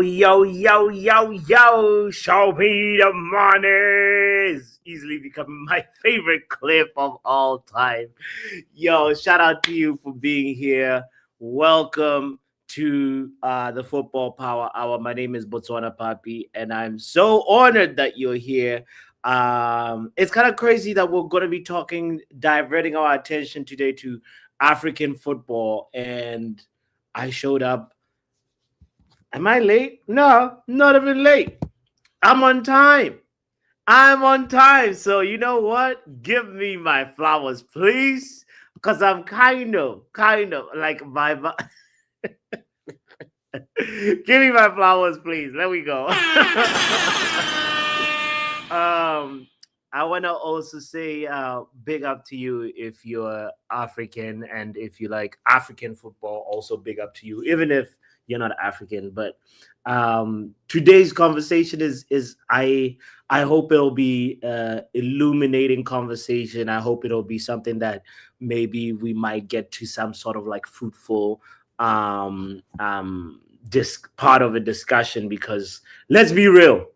Yo, show me the money is easily becoming my favorite clip of all time. Yo, shout out to you for being here. Welcome to the Football Power Hour. My name is Botswana Papi, and I'm so honored that you're here. It's kind of crazy that we're going to be diverting our attention today to African football, and I showed up. Am I late? No, not even late. I'm on time. I'm on time. So you know what? Give me my flowers, please. Because I'm kind of like Give me my flowers, please. There we go. I want to also say big up to you if you're African, and if you like African football, also big up to you, even if you're not African. But today's conversation is I hope it'll be illuminating conversation. I hope it'll be something that maybe we might get to some sort of like fruitful part of a discussion, because let's be real,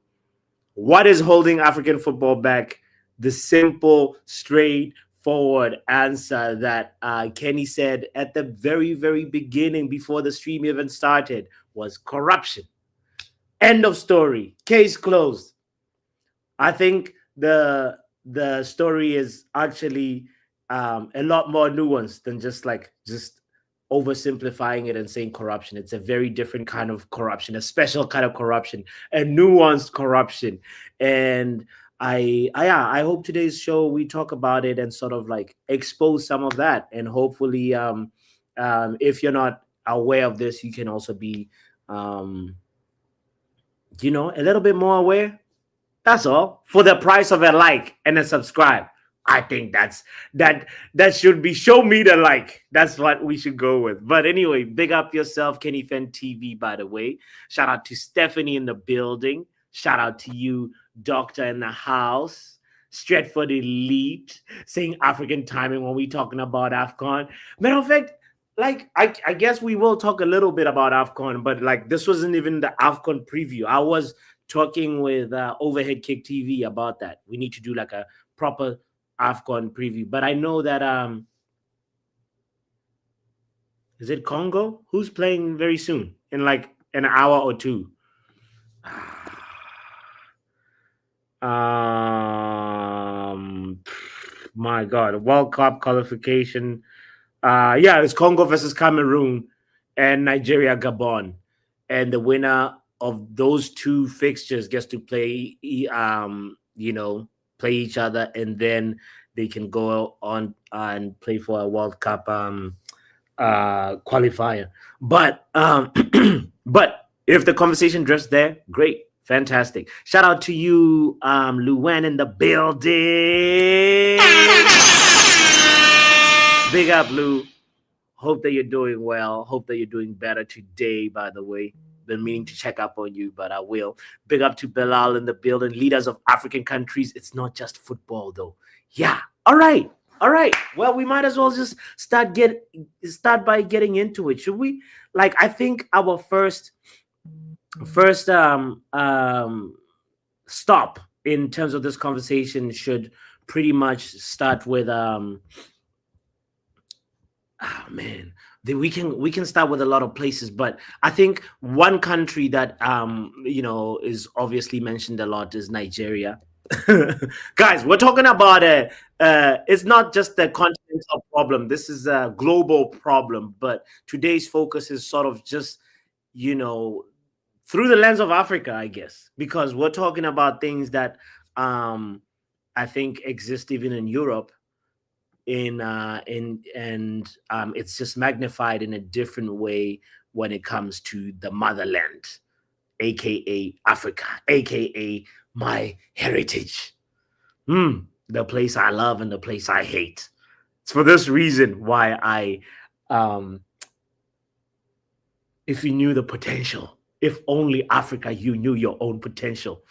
what is holding African football back? The simple, straightforward answer that Kenny said at the very, very beginning, before the stream even started, was corruption. End of story. Case closed. I think the story is actually a lot more nuanced than just oversimplifying it and saying corruption. It's a very different kind of corruption, a special kind of corruption, a nuanced corruption. And I hope today's show we talk about it and sort of like expose some of that. And hopefully, if you're not aware of this, you can also be, a little bit more aware. That's all, for the price of a like and a subscribe. I think that should be, show me the like. That's what we should go with. But anyway, big up yourself, Kenny Fan TV, by the way. Shout out to Stephanie in the building. Shout out to you, Doctor in the house. Stretford Elite, saying African timing when we talking about AFCON. Matter of fact, like I guess we will talk a little bit about AFCON, but like this wasn't even the AFCON preview. I was talking with Overhead Kick TV about that. We need to do like a proper AFCON preview. But I know that is it Congo who's playing very soon, in like an hour or two? My God, World Cup qualification. It's Congo versus Cameroon and Nigeria Gabon, and the winner of those two fixtures gets to play play each other, and then they can go on and play for a World Cup qualifier. But but if the conversation drifts there, great, fantastic. Shout out to you, Luan in the building. Big up, Lou. Hope that you're doing well. Hope that you're doing better today, by the way. Been meaning to check up on you, but I will. Big up to Bilal in the building, leaders of African countries. It's not just football, though. Yeah. All right. Well, we might as well just start by getting into it, should we? Like, I think our first stop in terms of this conversation should pretty much start with we can start with a lot of places, but I think one country that is obviously mentioned a lot is Nigeria. Guys, we're talking about it's not just the continental problem. This is a global problem, but today's focus is sort of just through the lens of Africa, I guess, because we're talking about things that I think exist even in Europe. It's just magnified in a different way when it comes to the motherland, aka Africa, aka my heritage, the place I love and the place I hate. It's for this reason why if you knew the potential, if only Africa, you knew your own potential,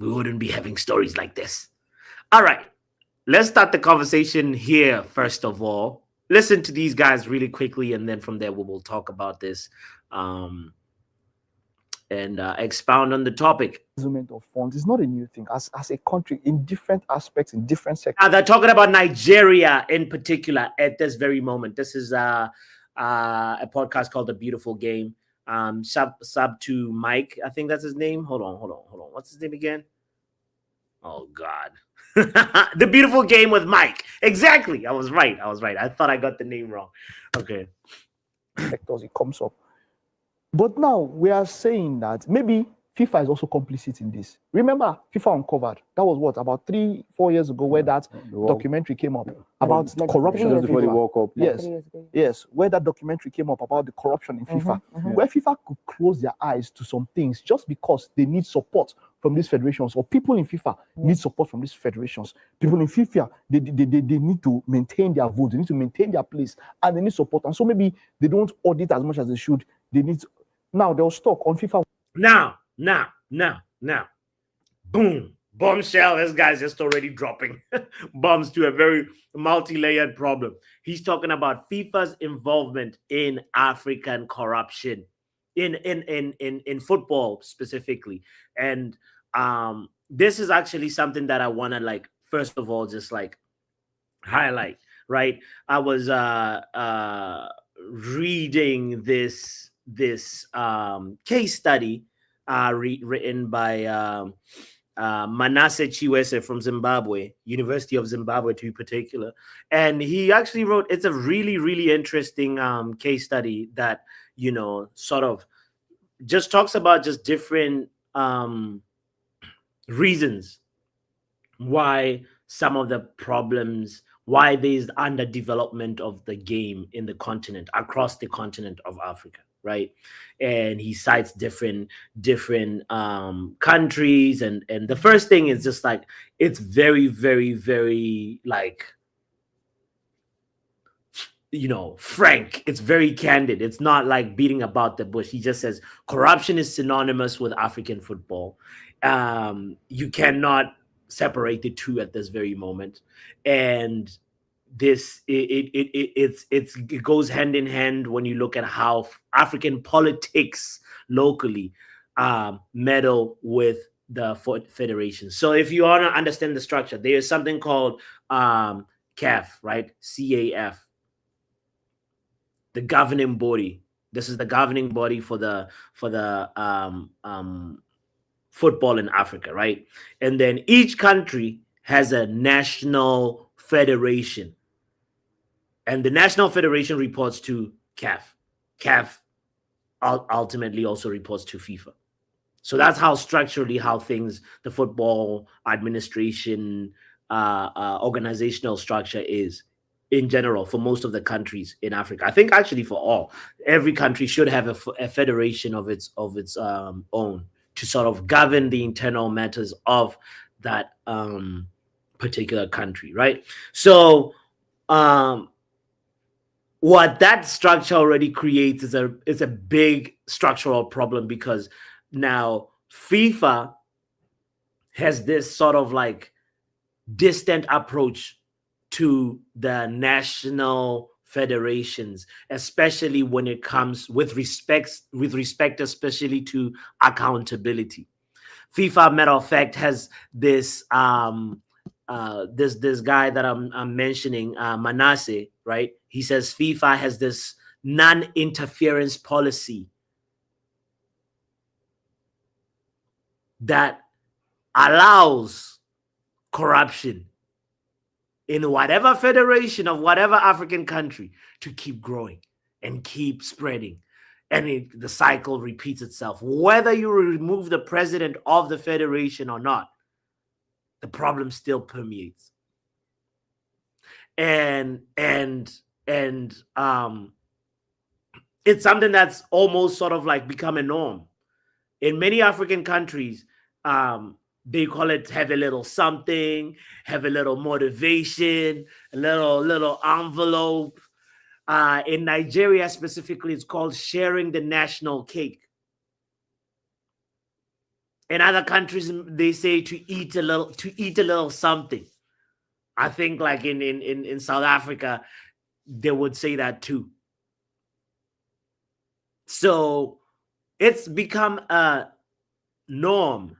we wouldn't be having stories like this. All right. Let's start the conversation here, first of all. Listen to these guys really quickly, and then from there we will talk about this. and expound on the topic. Of funds is not a new thing. As a country, in different aspects, in different sectors. They're talking about Nigeria in particular at this very moment. This is a podcast called The Beautiful Game. Sub to Mike, I think that's his name. Hold on. What's his name again? Oh God. The Beautiful Game with Mike. Exactly. I was right. I thought I got the name wrong. Okay. Sectors it comes up. But now we are saying that maybe FIFA is also complicit in this. Remember, FIFA Uncovered. That was what, about 3-4 years ago, where that documentary came up about corruption in FIFA. The World Cup. Yes, where that documentary came up about the corruption in FIFA, where FIFA could close their eyes to some things just because they need support from these federations, or people in FIFA need support from these federations. People in FIFA, they need to maintain their vote, they need to maintain their place, and they need support. And so maybe they don't audit as much as they should. They need to, now they'll stock on FIFA. Now. Boom. Bombshell. This guy's just already dropping bombs to a very multi-layered problem. He's talking about FIFA's involvement in African corruption, in football specifically. And this is actually something that I want to first of all, just highlight, right? I was reading this case study written by Manasseh Chiwese from Zimbabwe, University of Zimbabwe to be particular. And he actually wrote, it's a really, really interesting case study that, sort of just talks about just different reasons why some of the problems, why there's underdevelopment of the game in the continent, across the continent of Africa, right? And he cites different countries, and the first thing is just it's very, very, very frank. It's very candid. It's not beating about the bush. He just says corruption is synonymous with African football. You cannot separate the two at this very moment, and this it goes hand in hand when you look at how African politics locally meddle with the federation. So if you want to understand the structure, there is something called CAF, right? CAF, the governing body. This is the governing body for the football in Africa, right? And then each country has a national federation, and the national federation reports to CAF. CAF ultimately also reports to FIFA. So that's how structurally how things, the football administration, organizational structure is in general for most of the countries in Africa. I think actually for all, every country should have a federation of its own to sort of govern the internal matters of that particular country, right? So what that structure already creates is a big structural problem, because now FIFA has this sort of distant approach to the national federations, especially when it comes with respect especially to accountability. FIFA, matter of fact, has this this guy that I'm mentioning, Manasseh, right? He says FIFA has this non-interference policy that allows corruption in whatever federation of whatever African country to keep growing and keep spreading. And the cycle repeats itself. Whether you remove the president of the federation or not, the problem still permeates. And it's something that's almost sort of become a norm. In many African countries, they call it have a little something, have a little motivation, a little envelope. In Nigeria specifically, it's called sharing the national cake. In other countries, they say to eat a little something. I think in South Africa, they would say that too. So It's become a norm.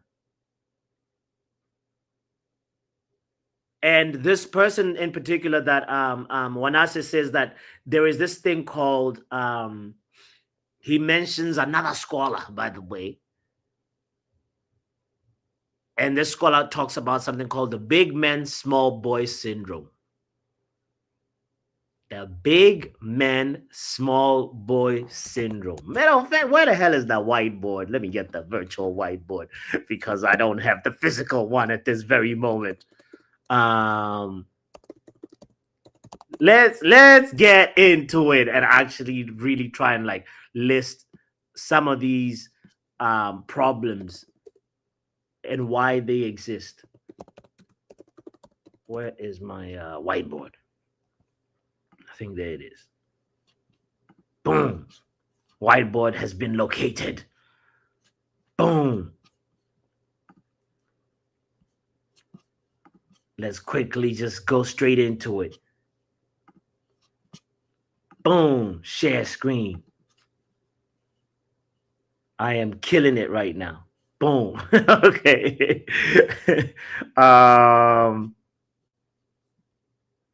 And this person in particular that Wanase says that there is this thing called he mentions another scholar, by the way. And this scholar talks about something called the big man, small boy syndrome. The big man, small boy syndrome. Matter of fact, where the hell is that whiteboard? Let me get the virtual whiteboard because I don't have the physical one at this very moment. Let's get into it and actually really try and like list some of these problems and why they exist. Where is my whiteboard? I think there it is. Boom. Whiteboard has been located. Boom. Let's quickly just go straight into it. Boom. Share screen. I am killing it right now. Boom. Okay.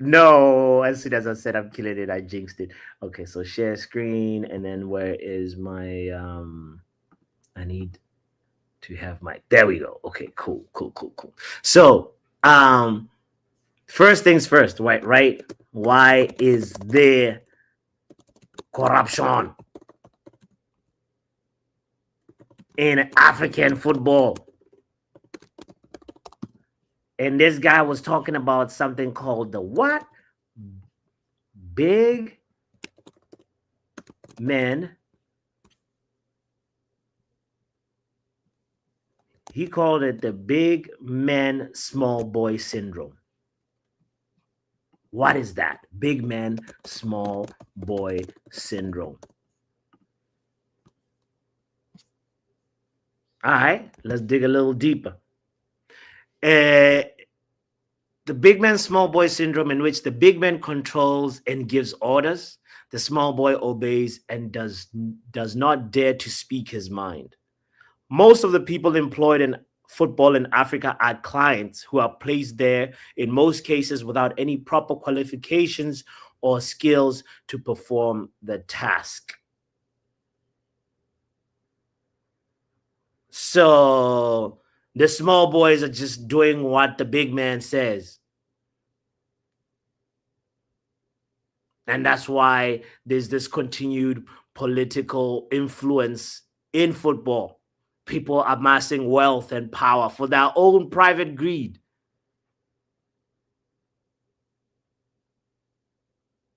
No, as soon as I said I'm killing it, I jinxed it. Okay, so share screen, and then where is my I need to have my, there we go. Okay, cool. So first things first, right? Why is there corruption in African football? And this guy was talking about something called the what? Big men. He called it the big man, small boy syndrome. What is that? Big man, small boy syndrome. All right, let's dig a little deeper. The big man, small boy syndrome, in which the big man controls and gives orders, the small boy obeys and does not dare to speak his mind. Most of the people employed in football in Africa are clients who are placed there, in most cases, without any proper qualifications or skills to perform the task. So the small boys are just doing what the big man says. And that's why there's this continued political influence in football. People amassing wealth and power for their own private greed.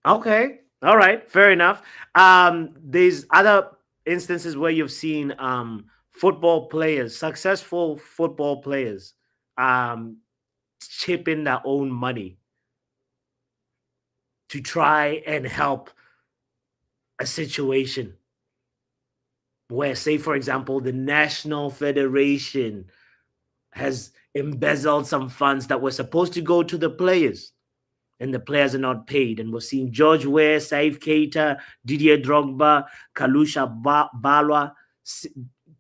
Okay. All right. Fair enough. There's other instances where you've seen football players, successful football players, chip in their own money to try and help a situation where, say, for example, the National Federation has embezzled some funds that were supposed to go to the players, and the players are not paid. And we've seen George Weah, Saif Keita, Didier Drogba, Kalusha Balwa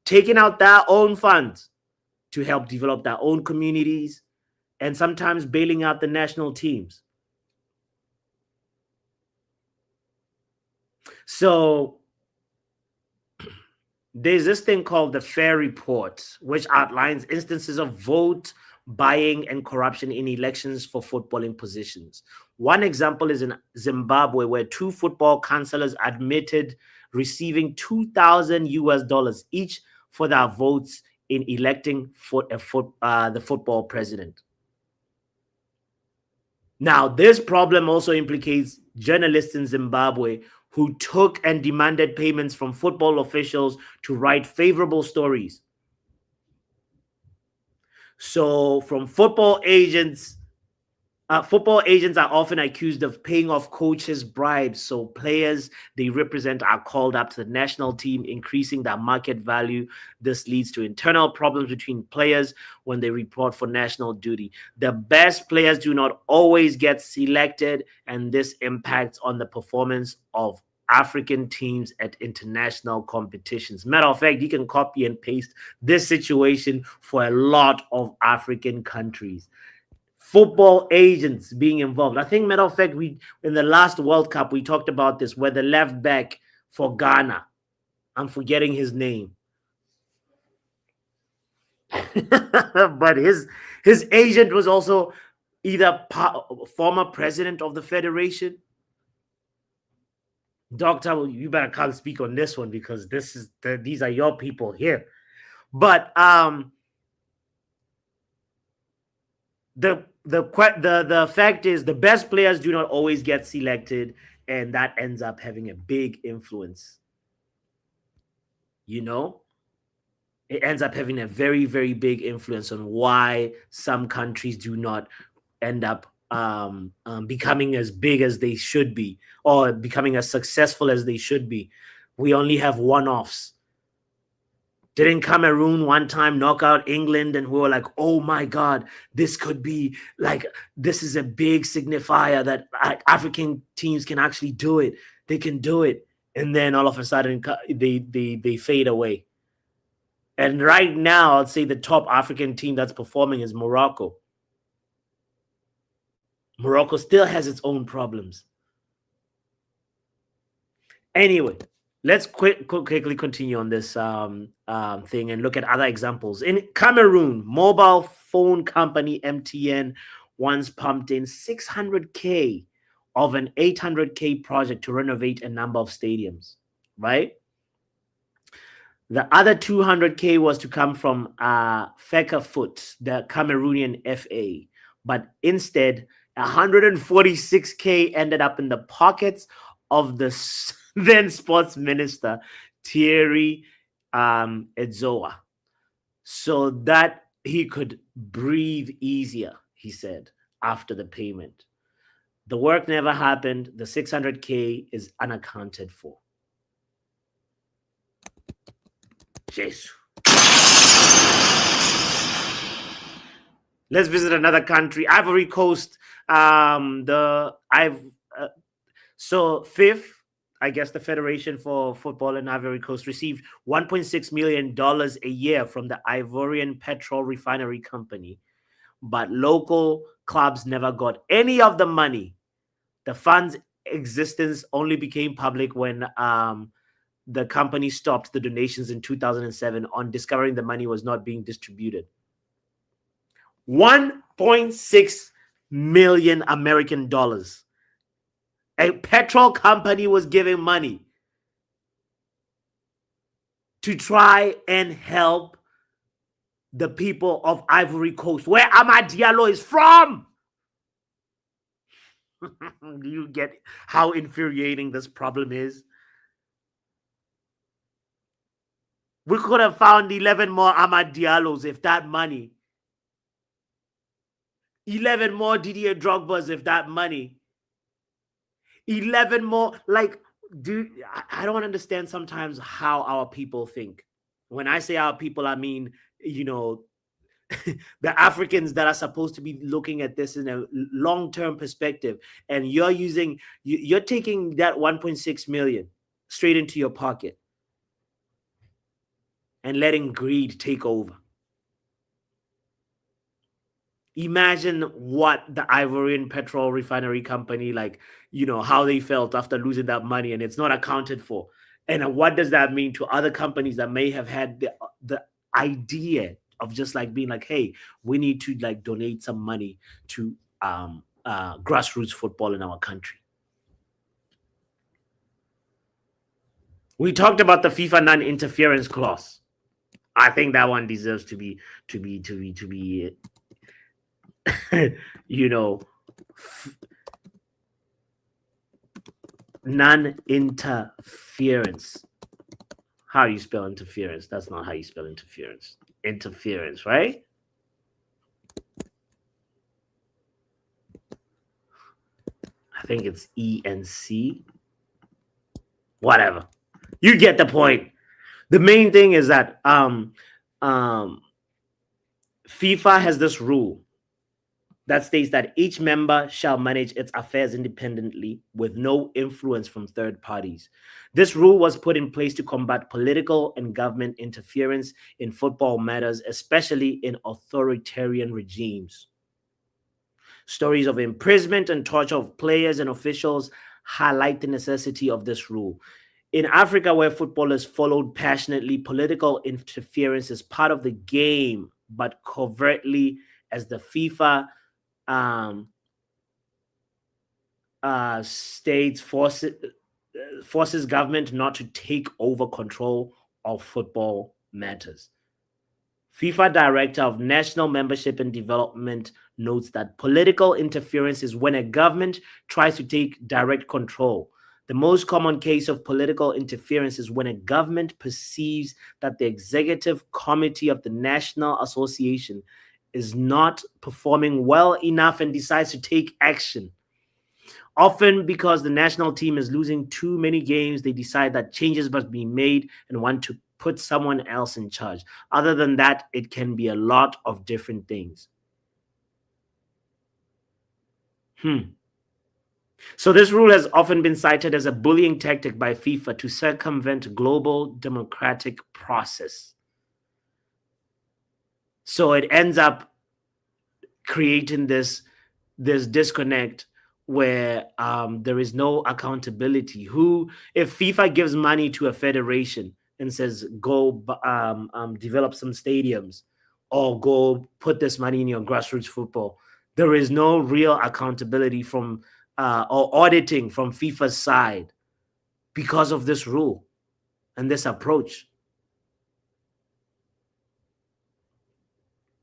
taking out their own funds to help develop their own communities and sometimes bailing out the national teams. So there's this thing called the Fair Report, which outlines instances of vote buying and corruption in elections for footballing positions. One example is in Zimbabwe, where 2 football councillors admitted receiving $2,000 each for their votes in electing the football president. Now, this problem also implicates journalists in Zimbabwe who took and demanded payments from football officials to write favorable stories. So from football agents are often accused of paying off coaches bribes. So players they represent are called up to the national team, increasing their market value. This leads to internal problems between players when they report for national duty. The best players do not always get selected, and this impacts on the performance of African teams at international competitions. Matter of fact, you can copy and paste this situation for a lot of African countries. Football agents being involved. I think, matter of fact, we in the last World Cup we talked about this, where the left back for Ghana, I'm forgetting his name, but his agent was also either former president of the federation. Doctor, you better can't speak on this one because these are your people here. But the fact is, the best players do not always get selected, and that ends up having a big influence. You know, it ends up having a very, very big influence on why some countries do not end up becoming as big as they should be, or becoming as successful as they should be. We only have one-offs. Didn't Cameroon one time knock out England, and we were like, oh my God, this could be like, this is a big signifier that African teams can actually do it. They can do it. And then all of a sudden they fade away. And right now, I'd say the top African team that's performing is Morocco. Morocco still has its own problems. Anyway, let's quickly continue on this thing and look at other examples. In Cameroon, mobile phone company MTN once pumped in 600K of an 800K project to renovate a number of stadiums, right? The other 200K was to come from Fecafoot, the Cameroonian FA, but instead 146K ended up in the pockets of the then sports minister Thierry Edzoa, so that he could breathe easier, he said, after the payment. The work never happened. The 600K is unaccounted for. Jesus. Let's visit another country, Ivory Coast. So FIF, I guess the Federation for Football in Ivory Coast, received $1.6 million a year from the Ivorian Petrol Refinery Company, but local clubs never got any of the money. The fund's existence only became public when the company stopped the donations in 2007 on discovering the money was not being distributed. 1.6 million American dollars. A petrol company was giving money to try and help the people of Ivory Coast, where Amad Diallo is from. Do you get how infuriating this problem is? We could have found 11 more Amad Diallos if that money. 11 more Didier Drogbas if that money. 11 more, like, dude, I don't understand sometimes how our people think. When I say our people, I mean, you know, the Africans that are supposed to be looking at this in a long-term perspective, and you're taking that 1.6 million straight into your pocket and letting greed take over. Imagine what the Ivorian Petrol Refinery Company, like, you know, how they felt after losing that money and it's not accounted for. And what does that mean to other companies that may have had the idea of just like being like, hey, we need to like donate some money to grassroots football in our country. We talked about the FIFA non-interference clause. I think that one deserves to be you know, non-interference. How do you spell interference? That's not how you spell interference. Interference, right? I think it's ENC. Whatever. You get the point. The main thing is that FIFA has this rule that states that each member shall manage its affairs independently with no influence from third parties. This rule was put in place to combat political and government interference in football matters, especially in authoritarian regimes. Stories of imprisonment and torture of players and officials highlight the necessity of this rule. In Africa, where football is followed passionately, political interference is part of the game, but covertly, as the FIFA states forces government not to take over control of football matters. FIFA Director of National Membership and Development notes that political interference is when a government tries to take direct control. The most common case of political interference is when a government perceives that the executive committee of the National Association is not performing well enough and decides to take action. Often because the national team is losing too many games, they decide that changes must be made and want to put someone else in charge. Other than that, it can be a lot of different things. So this rule has often been cited as a bullying tactic by FIFA to circumvent global democratic process. So it ends up creating this disconnect where there is no accountability. If FIFA gives money to a federation and says, go develop some stadiums or go put this money in your grassroots football, there is no real accountability from or auditing from FIFA's side because of this rule and this approach.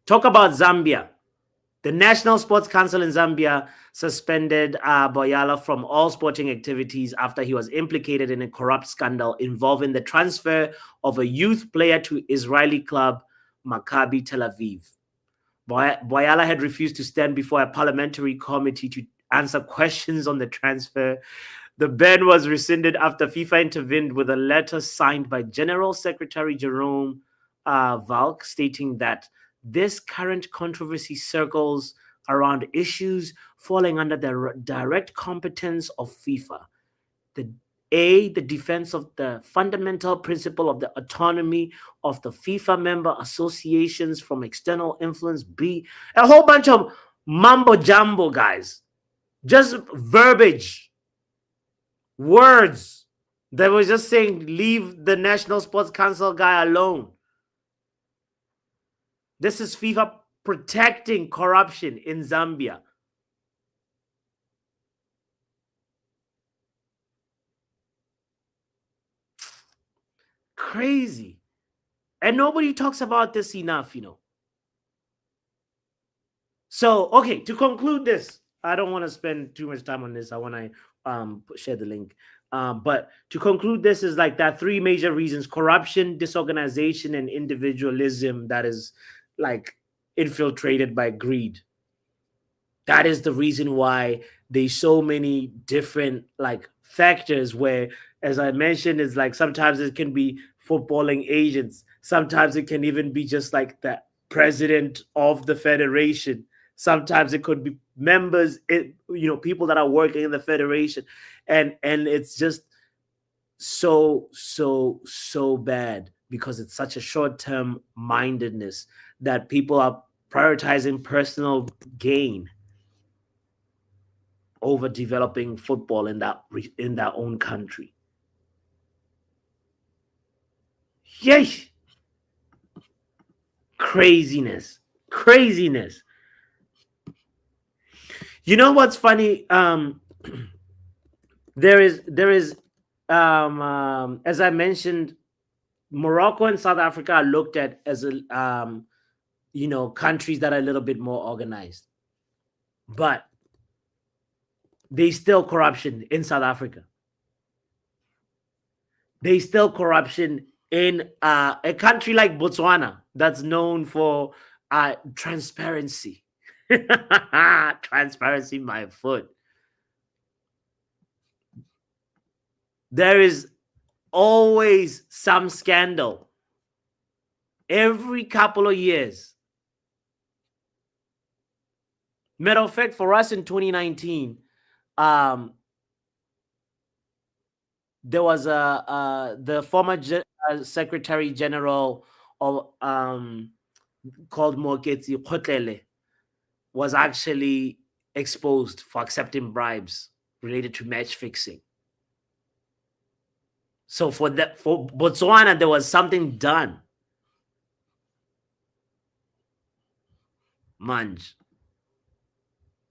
Talk about Zambia. The National Sports Council in Zambia suspended Boyala from all sporting activities after he was implicated in a corrupt scandal involving the transfer of a youth player to Israeli club Maccabi Tel Aviv. Boyala had refused to stand before a parliamentary committee to answer questions on the transfer. The ban was rescinded after FIFA intervened with a letter signed by General Secretary Jerome Valk stating that this current controversy circles around issues falling under the direct competence of FIFA. The defense of the fundamental principle of the autonomy of the FIFA member associations from external influence. B, a whole bunch of mumbo jumbo, guys. Just verbiage, words that was just saying, leave the National Sports Council guy alone. This is FIFA protecting corruption in Zambia. Crazy. And nobody talks about this enough, you know. So, okay, to conclude this, I don't want to spend too much time on this. I want to share the link. But to conclude this is like that 3 major reasons: corruption, disorganization, and individualism that is like infiltrated by greed. That is the reason why there's so many different like factors where, as I mentioned, is like sometimes it can be footballing agents. Sometimes it can even be just like the president of the federation. Sometimes it could be members, people that are working in the federation. And it's just so bad because it's such a short-term mindedness that people are prioritizing personal gain over developing football in their own country. Yay! Craziness. You know what's funny? There is as I mentioned, Morocco and South Africa are looked at as countries that are a little bit more organized, but there's still corruption in South Africa. There's still corruption in a country like Botswana that's known for transparency. Transparency, my foot. There is always some scandal every couple of years. Matter of fact, for us in 2019, there was the former Secretary General of called Moketsi Khotlele was actually exposed for accepting bribes related to match fixing. So for Botswana, there was something done. Manj.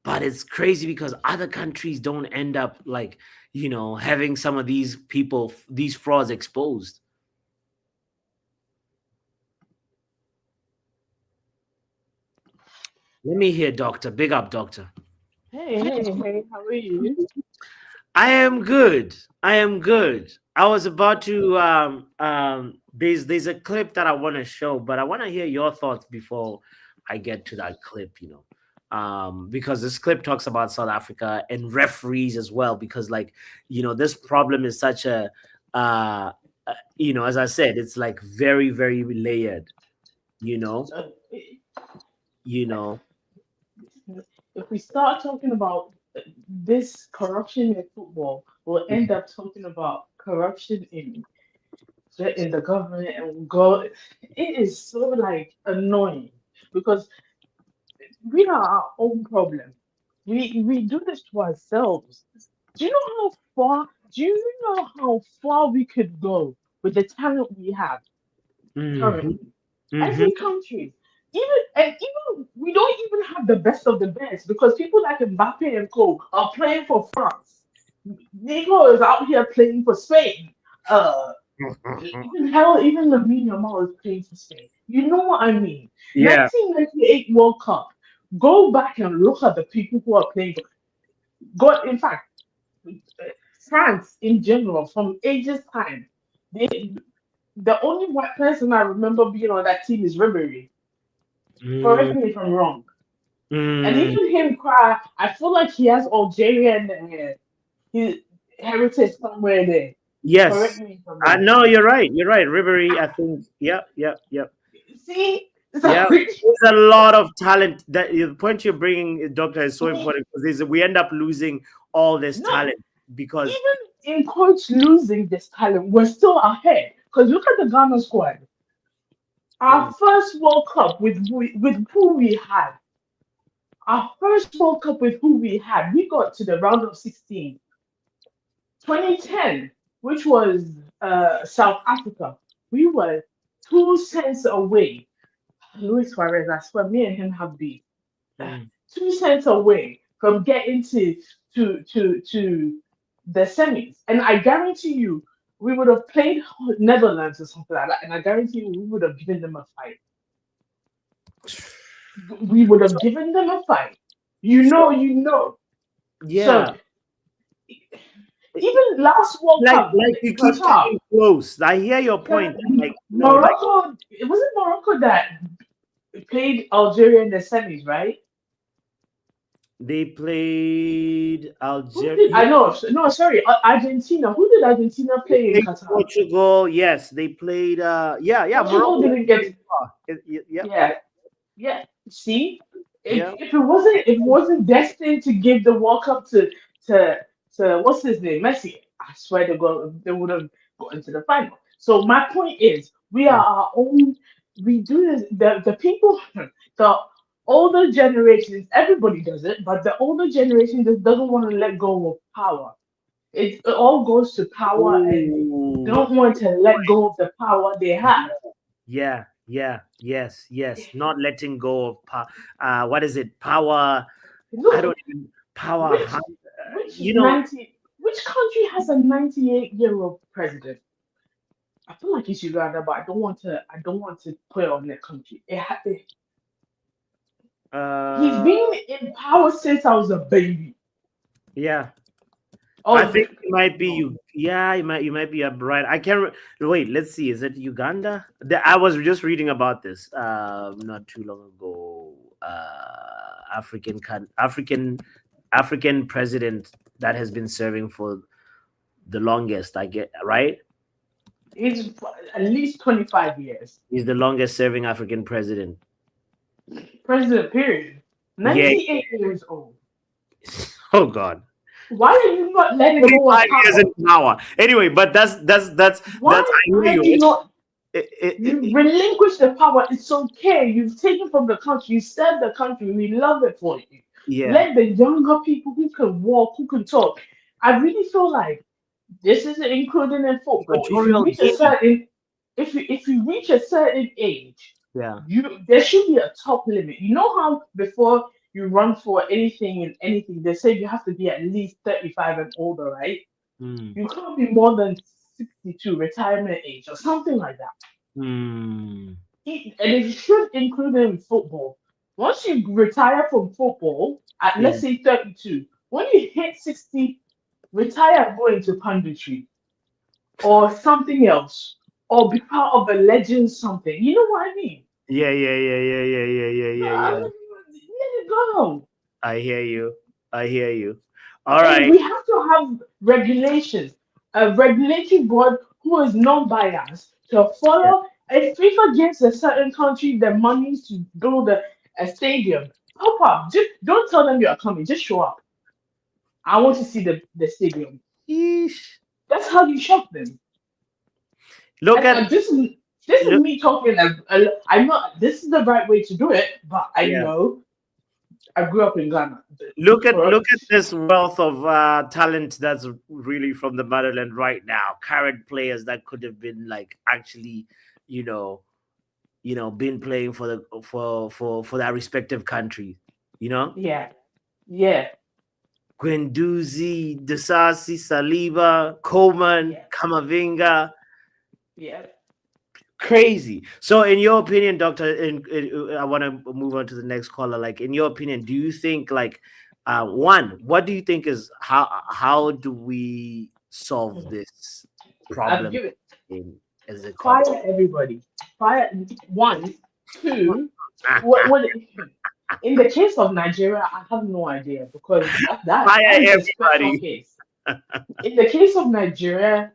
But it's crazy because other countries don't end up like, having some of these people, these frauds exposed. Let me hear, Doctor. Big up, Doctor. Hey, how are you? I am good. I was about to there's a clip that I want to show, but I want to hear your thoughts before I get to that clip, because this clip talks about South Africa and referees as well, because this problem is such a as I said, it's like very, very layered, If we start talking about this corruption in football, we'll end up talking about corruption in the government, and we'll go. It is so annoying because we are our own problem. We do this to ourselves. Do you know how far? Do you know how far we could go with the talent we have currently? Every country, even we don't even have the best of the best because people like Mbappe and Co are playing for France. Nico is out here playing for Spain. Even Lamine Yamal is playing for Spain. You know what I mean? Yeah. 1998 World Cup. Go back and look at the people who are playing. In fact, France in general, from ages time, the only white person I remember being on that team is Ribery. Correct me if I'm wrong. And even him cry, I feel like he has Algerian his heritage somewhere there. Yes. Correct me if I'm wrong. No, you're right. Ribery, I think. Yep. See? Yeah, there's a lot of talent. That the point you're bringing, Doctor, is so important because we end up losing all this talent because even in coach losing this talent, we're still ahead. Because look at the Ghana squad. Our first World Cup with who we had. Our first World Cup with who we had. We got to the round of 16. 2010, which was South Africa. We were 2 cents away. Luis Suarez, I swear, me and him have beef. 2 cents away from getting to the semis. And I guarantee you, we would have played Netherlands or something like that, and I guarantee you, we would have given them a fight. We would have given them a fight. You know. Yeah. So, even last World Cup, you keep getting close. I hear your point. Morocco, it wasn't Morocco that played Algeria in the semis, right? They played Algeria. I know. No, sorry, Argentina. Who did Argentina play in Qatar? Portugal. Yes, they played. Portugal didn't get. Yeah. See, if it wasn't destined to give the World Cup to what's his name, Messi, I swear to God, they would have gotten to the final. So my point is, we are our own. We do this. The people, the older generations, everybody does it, but the older generation just doesn't want to let go of power. It all goes to power, and they don't want to let go of the power they have. Yes. Not letting go of power. What is it? Power. Look, I don't even power. Which country has a 98-year-old president? I feel like it's Uganda, but I don't want to put it on that country. He's been in power since I was a baby. Yeah. I think it might be you. Yeah, you might be right. I can't wait. Let's see. Is it Uganda? I was just reading about this not too long ago. African president that has been serving for the longest. I get right. It's at least 25 years. He's the longest serving African president. President, period. Yeah. 98 years old. Oh God. Why are you not letting go of 45 years power? in power. Anyway, but that's Why I hear have you. you not you It, relinquish the power? It's okay. You've taken from the country. You serve the country. We love it for you. yeah. Let the younger people who can walk, who can talk. I really feel like this is including in football. If you Equatorial reach a Guinea. certain, if you reach a certain age, Yeah. there should be a top limit. You know how before you run for anything and anything, they say you have to be at least 35 and older, right? Hmm. You can't be more than 62 retirement age or something like that. Hmm. And it should include in football. Once you retire from football at Yeah. let's say 32, when you hit 60, retire and go into punditry or something else, or be part of a legend something. You know what I mean? Yeah. Yeah. Yeah. Yeah. Yeah. Yeah. Yeah. No, Yeah. let Yeah. it go. I hear you. I hear you. All And right. we have to have regulations, a regulatory board who is non-biased to Yeah. follow. If FIFA gives a certain country the money to build a stadium, pop up. Just don't tell them you are coming. Just show up. I want to see the stadium. Yeesh. That's how you shock them. Look And at this is look. me talking. I'm not. This is the right way to do it, but I Yeah. know I grew up in Ghana. Look at this wealth of talent that's really from the motherland right now. Current players that could have been like actually, you know, been playing for the for their respective countries. You know, Yeah, yeah, Guendouzi, Desasi, Saliba, Coleman, yeah, Kamavinga. yeah. Crazy. So, in your opinion, Doctor, I want to move on to the next caller. Like, in your opinion, do you think, like, one, what do you think is how do we solve Mhm. this I've problem given in as a fire country? everybody. Fire one, two. What in the case of Nigeria, I have no idea because Fire that is a special everybody. case. In the case of Nigeria,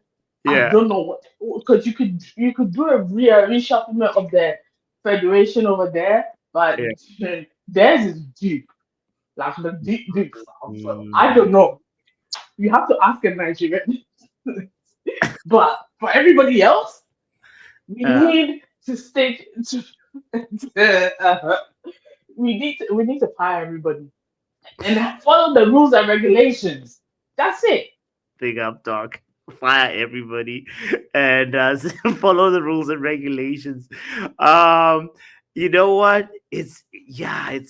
I Yeah. don't know what because you could do a real reshufflement of the federation over there, but Yeah. theirs is deep, like the deep stuff. So I Mm, don't know. You have to ask a Nigerian. But for everybody else, we uh, need to stick to. We need to fire everybody and follow the rules and regulations. That's it. big up, dog. Fire everybody and follow the rules and regulations. Um, you know what? It's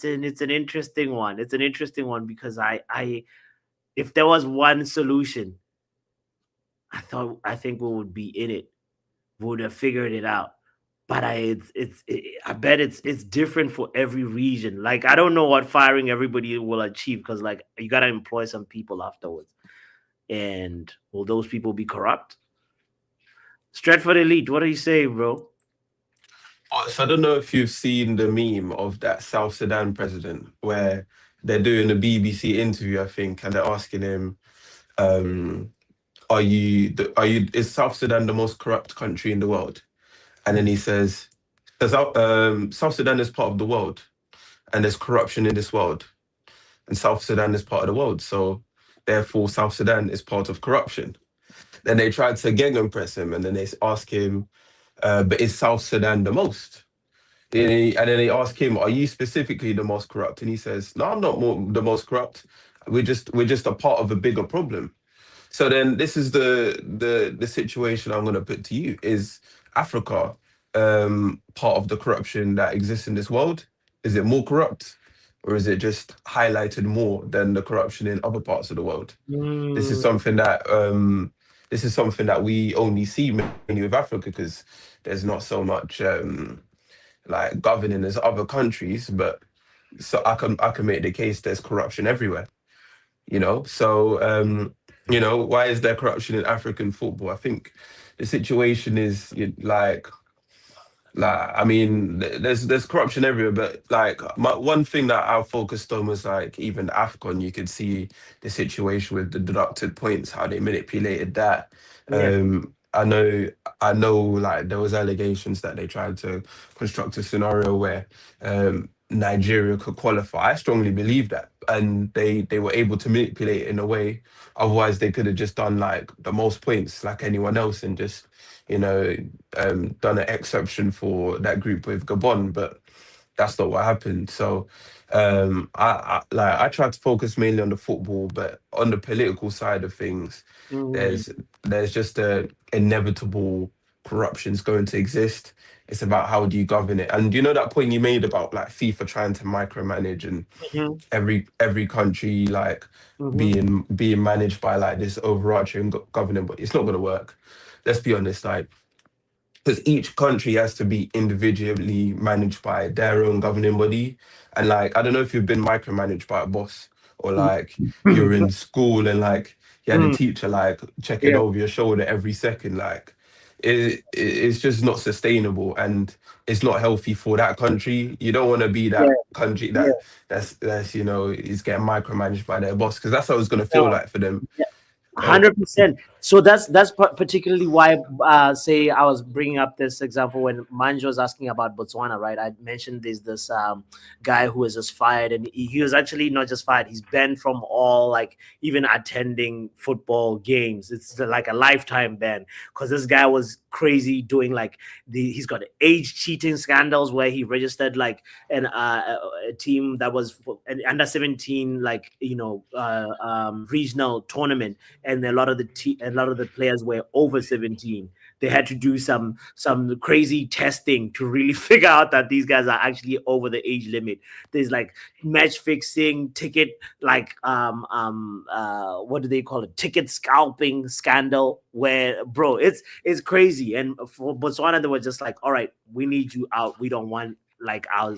an interesting one. It's an interesting one because I if there was one solution, I think we would be in it. We would have figured it out. But I bet it's different for every region. Like I don't know what firing everybody will achieve because like you gotta employ some people afterwards. And will those people be corrupt? Stratford Elite, what do you say, bro? So I don't know if you've seen the meme of that South Sudan president where they're doing a BBC interview, I think, and they're asking him, um, is South Sudan the most corrupt country in the world? And then he says, South Sudan is part of the world, and there's corruption in this world, and South Sudan is part of the world, so therefore South Sudan is part of corruption. Then they tried to gang impress him, and then they ask him, but is South Sudan the most? And then they ask him, "Are you specifically the most corrupt?" And he says, "No, I'm not the most corrupt. We're just a part of a bigger problem." So then this is the situation I'm going to put to you: is Africa part of the corruption that exists in this world? Is it more corrupt, or is it just highlighted more than the corruption in other parts of the world? This is Mm, something that we only see mainly with Africa because there's not so much. Like governing as other countries, but so I can make the case there's corruption everywhere. So why is there corruption in African football? I think the situation is like I mean, there's corruption everywhere, but like one thing that I focused on was like even AFCON, you could see the situation with the deducted points, how they manipulated that. yeah. I know, like there was allegations that they tried to construct a scenario where Nigeria could qualify. I strongly believe that, and they were able to manipulate it in a way. Otherwise, they could have just done like the most points like anyone else and just you know done an exception for that group with Gabon, but that's not what happened. So I try to focus mainly on the football, but on the political side of things, Mm, there's there's just a inevitable corruption's going to exist. It's about how do you govern it. And you know that point you made about like FIFA trying to micromanage and mhm, every country like mhm. being managed by like this overarching governing, but it's not going to work. Let's be honest, like because each country has to be individually managed by their own governing body. And like, I don't know if you've been micromanaged by a boss or like you're in school and like you had a Mm, teacher like checking yeah, over your shoulder every second. Like, it's just not sustainable and it's not healthy for that country. You don't want to be yeah, that country yeah. that's is getting micromanaged by their boss because that's how it's gonna feel No. like for them. Uh, 100%. So that's particularly why, say, I was bringing up this example when Manjo was asking about Botswana, right? I mentioned this guy who was just fired, and he was actually not just fired; he's banned from all, like, even attending football games. It's like a lifetime ban because this guy was crazy doing like he's got age cheating scandals where he registered like a team that was an under 17, like, regional tournament, and a lot of the players were over 17. They had to do some crazy testing to really figure out that these guys are actually over the age limit. There's like match fixing, ticket, like what do they call it, ticket scalping scandal, where, bro, it's crazy. And for Botswana, they were just like, all right, we need you out, we don't want like our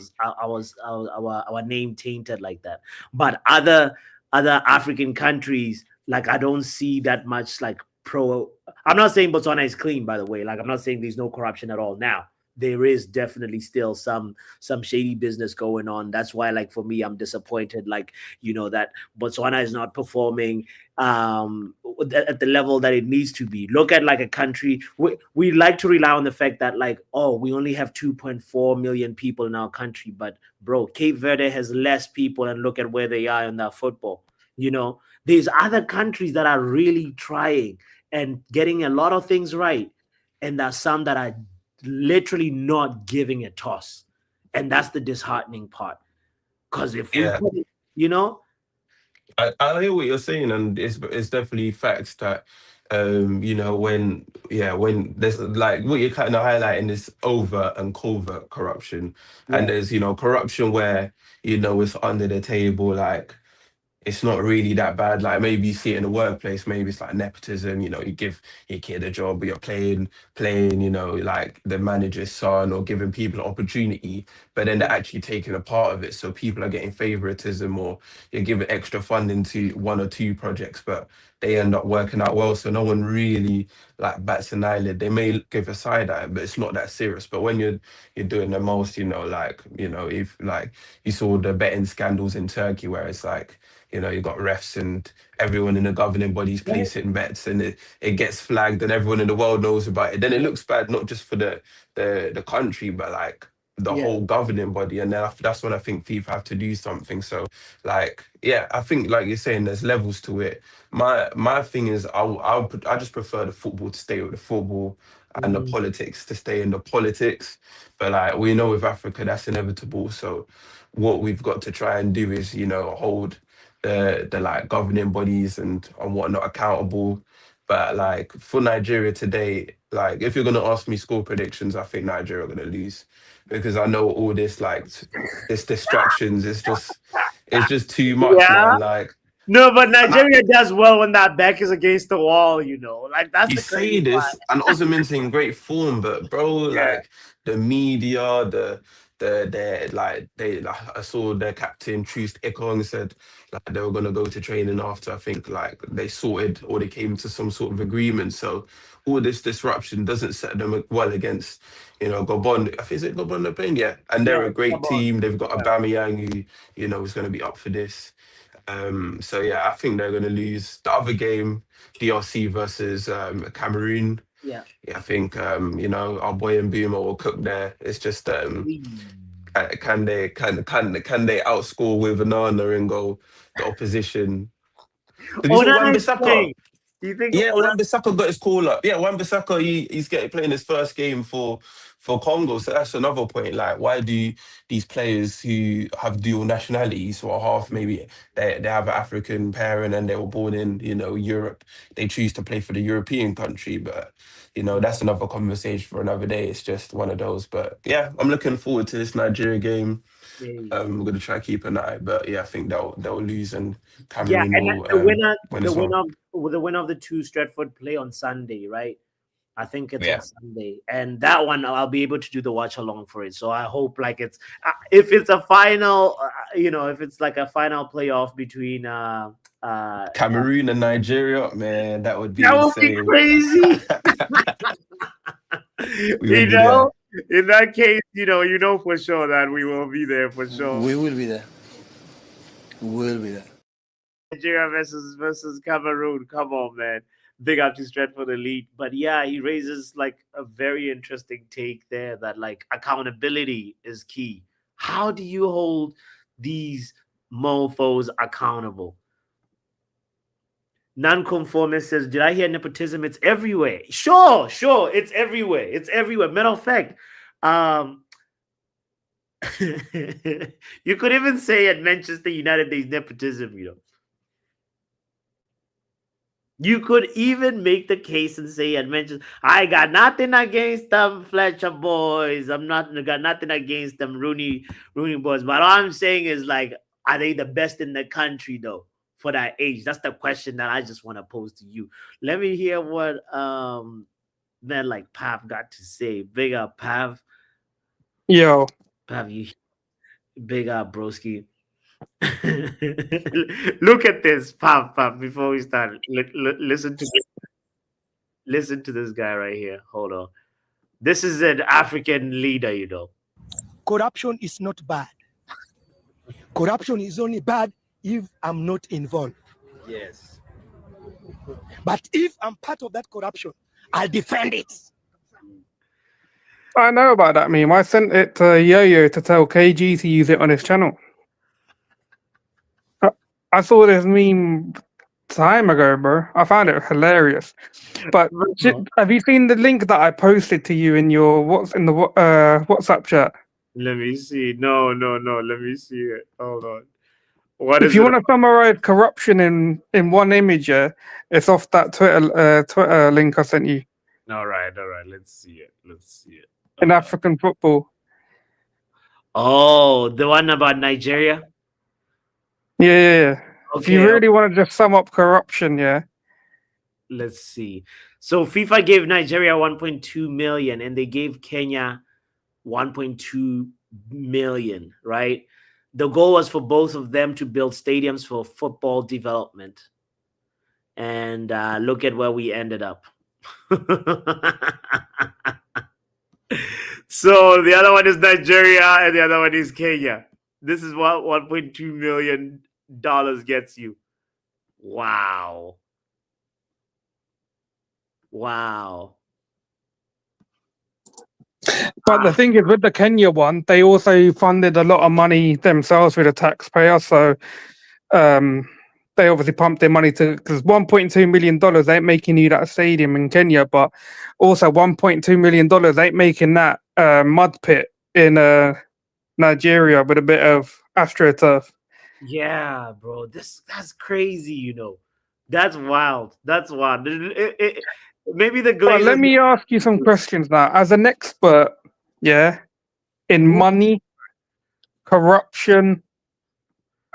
name tainted like that. But other African countries, like, I don't see that much like pro. I'm not saying Botswana is clean, by the way. Like, I'm not saying there's no corruption at all. Now, there is definitely still some shady business going on. That's why, like, for me, I'm disappointed. Like, that Botswana is not performing at the level that it needs to be. Look at like a country. We like to rely on the fact that, like, oh, we only have 2.4 million people in our country, but bro, Cape Verde has less people, and look at where they are in that football. There's other countries that are really trying and getting a lot of things right, and there's some that are literally not giving a toss, and that's the disheartening part. Because if we yeah. put it, you know, I hear what you're saying, and it's definitely facts that when there's like what you're kind of highlighting is overt and covert corruption, and yeah, there's corruption where it's under the table, like it's not really that bad. Like maybe you see it in the workplace, maybe it's like nepotism, you give your kid a job, or you're playing, like the manager's son or giving people an opportunity, but then they're actually taking a part of it. So people are getting favoritism or you're giving extra funding to one or two projects, but they end up working out well. So no one really like bats an eyelid. They may give a side eye, but it's not that serious. But when you're doing the most, if like you saw the betting scandals in Turkey where it's like, you got refs and everyone in the governing bodies yeah, placing bets and it gets flagged and everyone in the world knows about it. Then it looks bad, not just for the country, but like the yeah. whole governing body. And then that's when I think FIFA have to do something. So like, yeah, I think like you're saying, there's levels to it. My thing is I just prefer the football to stay with the football and the Mm, politics to stay in the politics. But like we know with Africa, that's inevitable. So what we've got to try and do is, hold the like governing bodies and whatnot accountable. But like for Nigeria today, like if you're gonna ask me score predictions, I think Nigeria are gonna lose because I know all this like this distractions. It's just too much, yeah. man. Like No, but and I, Nigeria does well when that back is against the wall. Like, that's you the say crazy part. this, and Osimhen's in great form, but bro, Yeah. like the media, like I saw their captain Troost Ekong said like they were gonna go to training after I think like they sorted or they came to some sort of agreement. So all this disruption doesn't set them well against Gabon. I think is it Gabon they're playing? Yeah, and Yeah. they're a great Come on. team. They've got Yeah. Aubameyang who is gonna be up for this. So yeah, I think they're gonna lose the other game, DRC versus Cameroon. Yeah. Yeah, I think our boy Mbeumo will cook there. It's just Hey. can they outscore with Onana and go the opposition? Did you see Onana is Wan-Bissaka? playing. Do you think Yeah, Onana? Wan-Bissaka got his call up. Yeah, Wan-Bissaka, he's getting playing his first game for Congo. So that's another point. Like, why do these players who have dual nationalities or half, maybe they have an African parent and they were born in, Europe, they choose to play for the European country? But, that's another conversation for another day. It's just one of those. But yeah, I'm looking forward to this Nigeria game. We're gonna try to keep an eye, but yeah, I think they'll lose and Yeah, Cameroon and will the winner, win the as well. winner, the winner of the two Stratford play on Sunday, right? I think it's on Yeah. Sunday, and that one I'll be able to do the watch along for it. So I hope like it's if it's a final, if it's like a final playoff between Cameroon and Nigeria, man, that would be that would be insane. crazy. We would be there. In that case, for sure that we will be there for sure. We will be there. We will be there. Nigeria versus Cameroon. Come on, man. Big up to Stratford Elite. But yeah, he raises like a very interesting take there that like accountability is key. How do you hold these mofos accountable? Nonconformist says, did I hear nepotism? It's everywhere. Sure. It's everywhere. It's everywhere. Matter of fact, you could even say at Manchester United there's nepotism, You could even make the case and say at Manchester, I got nothing against them Fletcher boys. Got nothing against them Rooney boys. But all I'm saying is like, are they the best in the country though? For that age? That's the question that I just want to pose to you. Let me hear what men like Pav got to say. Big up, Pav. Yo. Pav, you big up, broski. Look at this, Pav, before we start. Listen to this guy right here. Hold on. This is an African leader, Corruption is not bad. Corruption is only bad if I'm not involved. Yes. But if I'm part of that corruption, I'll defend it. I know about that meme. I sent it to Yo-Yo to tell KG to use it on his channel. I saw this meme time ago, bro. I found it hilarious. But have you seen the link that I posted to you in your WhatsApp chat? Let me see. No. Let me see it. Hold on. If you want to summarize corruption in one image, it's off that Twitter link I sent you. All right. Let's see it. In African football. Oh, the one about Nigeria? Yeah. Okay. If you really want to just sum up corruption, yeah. Let's see. So FIFA gave Nigeria 1.2 million and they gave Kenya 1.2 million, right? The goal was for both of them to build stadiums for football development. And look at where we ended up. So the other one is Nigeria and the other one is Kenya. This is what $1.2 million gets you. Wow. But the thing is, with the Kenya one, they also funded a lot of money themselves with the taxpayer. So they obviously pumped their money because $1.2 million ain't making you that stadium in Kenya, but also $1.2 million ain't making that mud pit in Nigeria with a bit of AstroTurf. Yeah, bro. That's crazy, That's wild. Maybe the Glazers... Let me ask you some questions now. As an expert, in money, corruption,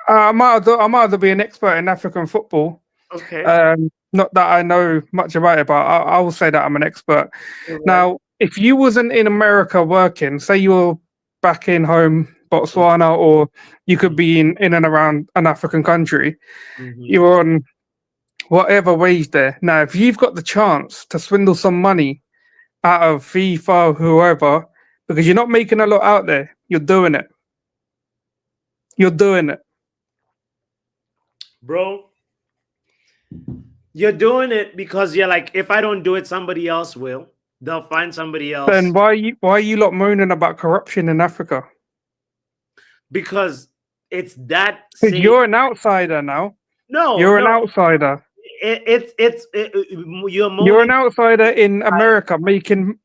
I might as well be an expert in African football. Okay. Not that I know much about it, but I will say that I'm an expert. Right. Now, if you wasn't in America working, say you were back in home, Botswana, or you could be in and around an African country, you were on whatever wage there. Now, if you've got the chance to swindle some money out of FIFA, whoever, because you're not making a lot out there, you're doing it. Bro, you're doing it because you're like, if I don't do it, somebody else will. They'll find somebody else. Then why are you lot moaning about corruption in Africa? because it's that. Because same- you're an outsider now. no, You're an no, outsider. you're moaning. You're an outsider in America making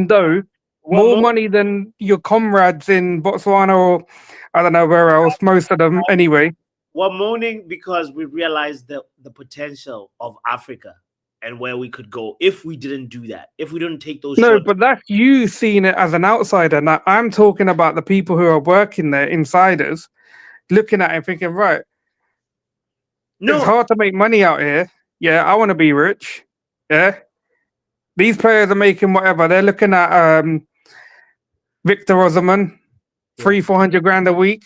dough, What more mo- money than your comrades in Botswana or I don't know where else. Most of them anyway. We're moaning because we realized the potential of Africa and where we could go if we didn't do that. If we didn't take those. No, short- but that's you seeing it as an outsider. Now I'm talking about the people who are working there, insiders, looking at it and thinking, right, no, it's hard to make money out here. Yeah, I want to be rich. Yeah. These players are making whatever. They're looking at Victor Osimhen, 300-400 grand a week.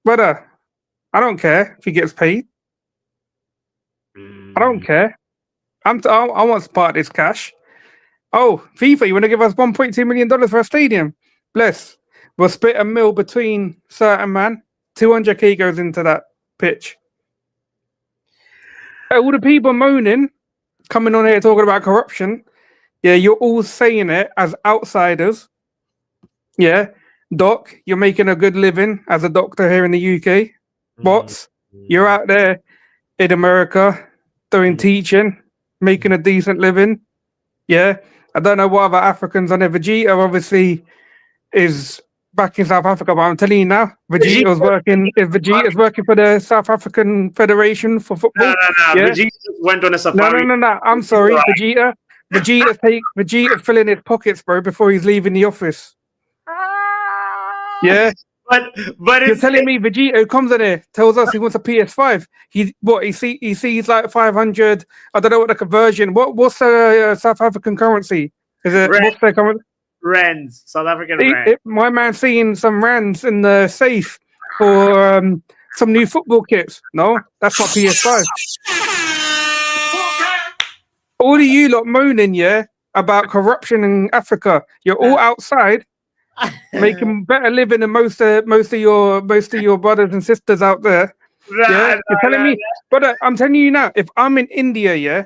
Brother, I don't care if he gets paid. I don't care. I want part of this cash. Oh, FIFA, you want to give us $1.2 million for a stadium? Bless. We'll split a mil between certain man. 200k goes into that pitch. All the people moaning, coming on here talking about corruption. Yeah, you're all saying it as outsiders. Yeah. Doc, you're making a good living as a doctor here in the UK. Bots, you're out there in America doing teaching, making a decent living. Yeah. I don't know what other Africans on there. Vegeta obviously is back in South Africa, but I'm telling you now, Vegeta's working for the South African Federation for football. No. Yeah. Vegeta went on a safari. No. I'm sorry, Vegeta. Vegeta's filling his pockets, bro, before he's leaving the office. Yeah. But You're it's telling me Vegeta comes in here, tells us he wants a PS5. He sees like 500. I don't know what the conversion. What's the South African currency? Is it Rand. what's their currency? Rands, South African rand. My man seeing some rands in the safe for some new football kits. No, that's not PS5. All of you lot moaning, yeah, about corruption in Africa. You're all outside making better living than most of your brothers and sisters out there. Yeah, you're telling me, brother. I'm telling you now. If I'm in India, yeah,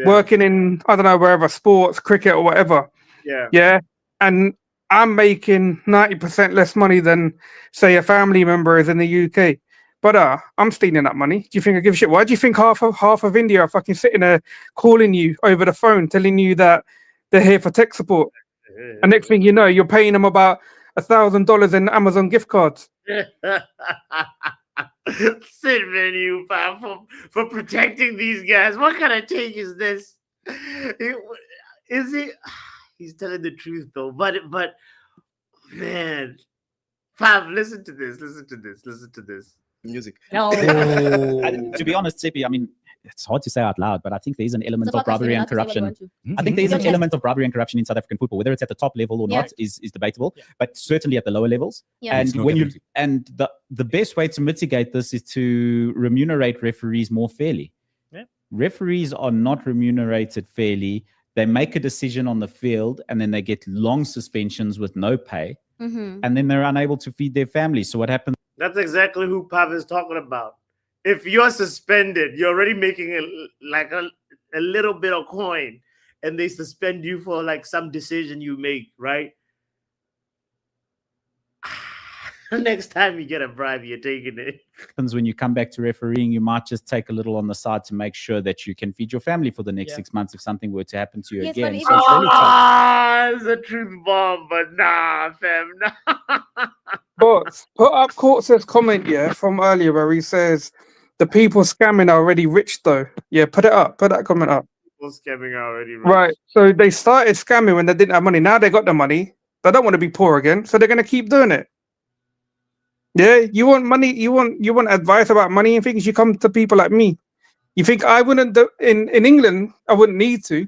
working in I don't know wherever sports, cricket or whatever, yeah, and I'm making 90% less money than say a family member is in the UK. But I'm stealing that money. Do you think I give a shit? Why do you think half of India are fucking sitting there calling you over the phone, telling you that they're here for tech support? And next thing you know, you're paying them about $1,000 in Amazon gift cards. Sit menu for protecting these guys. What kind of take is this? Is he? He's telling the truth though. But man, Fam, listen to this. Music. No. To be honest, Seppi, I mean, it's hard to say out loud, but I think there is an element of bribery and corruption. I think there is an element of bribery and corruption in South African football. Whether it's at the top level or not is debatable, but certainly at the lower levels. And the best way to mitigate this is to remunerate referees more fairly. Referees are not remunerated fairly. They make a decision on the field and then they get long suspensions with no pay, and then they're unable to feed their families. So what happens? That's exactly who Pav is talking about. If you're suspended, you're already making a little bit of coin, and they suspend you for like some decision you make, right? Next time you get a bribe, you're taking it. When you come back to refereeing, you might just take a little on the side to make sure that you can feed your family for the next 6 months if something were to happen to you again. So it's really tough. It's a truth bomb, but nah, fam, nah. But put up Court's comment, from earlier where he says the people scamming are already rich though. Yeah, put it up. Put that comment up. People scamming are already rich. Right. So they started scamming when they didn't have money. Now they got the money. They don't want to be poor again, so they're gonna keep doing it. Yeah, you want money, you want advice about money and things, you come to people like me. You think I wouldn't do in England, I wouldn't need to,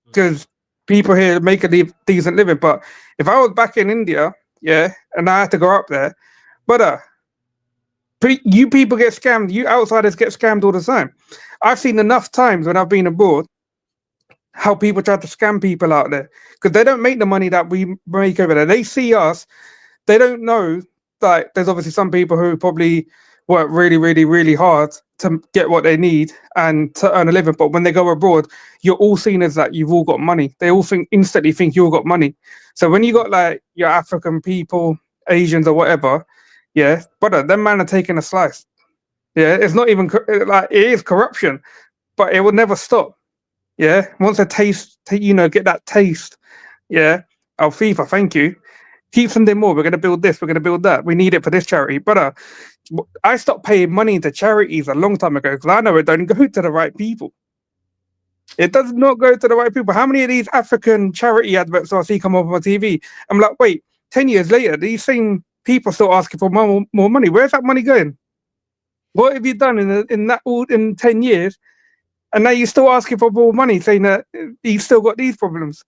because people here make a decent living. But if I was back in India, and I had to go up there, but you people get scammed, you outsiders get scammed all the time. I've seen enough times when I've been abroad how people try to scam people out there because they don't make the money that we make over there. They see us, they don't know. Like, there's obviously some people who probably work really, really, really hard to get what they need and to earn a living. But when they go abroad, you're all seen as that you've all got money. They all instantly think you all got money. So when you got like your African people, Asians or whatever, Yeah, but them man are taking a slice. Yeah, it's not even like it is corruption, but it will never stop. Yeah, once a taste, get that taste. Yeah, of FIFA. Thank you. Keep sending more. We're gonna build this. We're gonna build that. We need it for this charity. But I stopped paying money to charities a long time ago because I know it don't go to the right people. It does not go to the right people. How many of these African charity adverts do I see come up on TV? I'm like, wait, 10 years later, these same people still asking for more money. Where's that money going? What have you done in 10 years? And now you're still asking for more money, saying that you've still got these problems.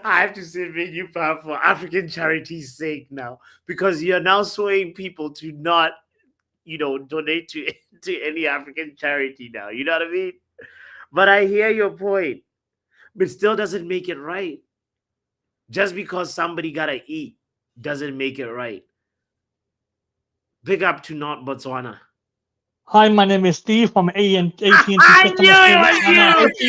I have to say, man, you proud for African charity's sake now, because you're now swaying people to not, donate to any African charity now. You know what I mean? But I hear your point, but still doesn't make it right. Just because somebody gotta eat doesn't make it right. Big up to North Botswana. Hi, my name is Steve from AT&T. I knew it!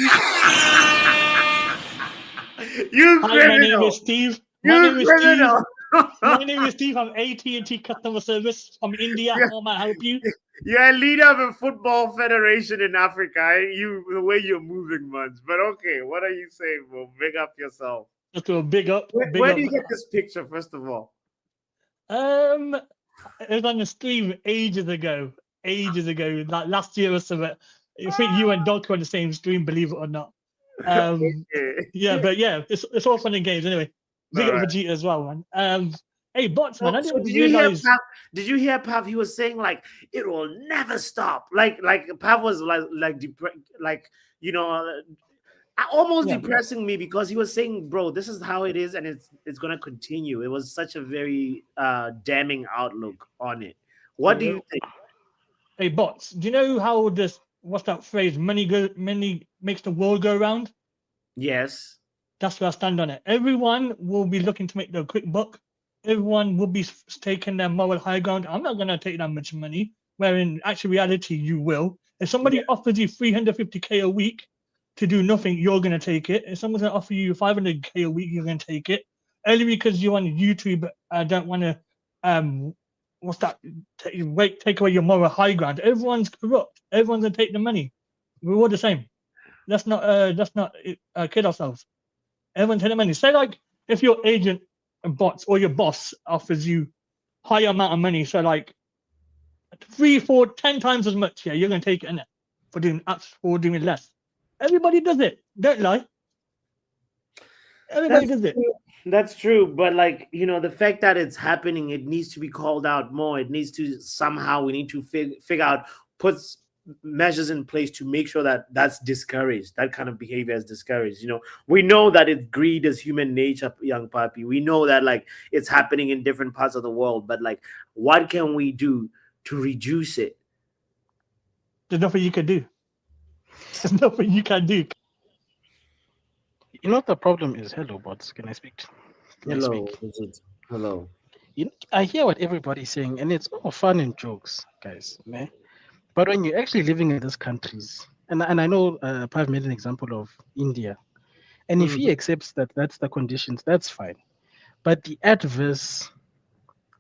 You Hi, criminal! my name is Steve. My name is Steve from AT&T Customer Service from India. How may I help you? You're a leader of a football federation in Africa. The way you're moving, man. But okay, what are you saying, bro? Big up yourself. Okay, big up. Where do you get this picture, first of all? It was on the stream ages ago, like last year or something. I think you and Doc were on the same stream, believe it or not. Yeah, but yeah, it's all fun and games anyway. Big up Vegeta as well, man. Hey, bots, man. So did you hear Pav? He was saying like it will never stop. Like Pav was almost depressing me, because he was saying, bro, this is how it is and it's gonna continue. It was such a very damning outlook on it. What do you think? Hey, bots, do you know how what's that phrase? Money makes the world go round. Yes. That's where I stand on it. Everyone will be looking to make their quick buck. Everyone will be taking their moral high ground. I'm not going to take that much money, where in actual reality, you will. If somebody offers you 350K a week to do nothing, you're going to take it. If someone's going to offer you 500K a week, you're going to take it. Only because you're on YouTube, don't want to, take away your moral high ground. Everyone's corrupt. Everyone's going to take the money. We're all the same. Let's not kid ourselves. Everyone take the money. Say like if your agent and bots or your boss offers you higher amount of money, so like 3, 4, 10 times as much, you're gonna take it in it for doing less. Everybody does it. Don't lie. Everybody does it. That's true, but the fact that it's happening, it needs to be called out more. It needs to we need to figure out, put measures in place to make sure that that's discouraged. That kind of behavior is discouraged. We know that greed is human nature, young papi. We know that it's happening in different parts of the world, but what can we do to reduce it? There's nothing you can do. There's nothing you can do. You know what the problem is? Hello, bots. Can I speak? Hello. Hello. I hear what everybody's saying, and it's all fun and jokes, guys. Man. But when you're actually living in these countries, and I know Pav made an example of India, and if he accepts that that's the conditions, that's fine. But the adverse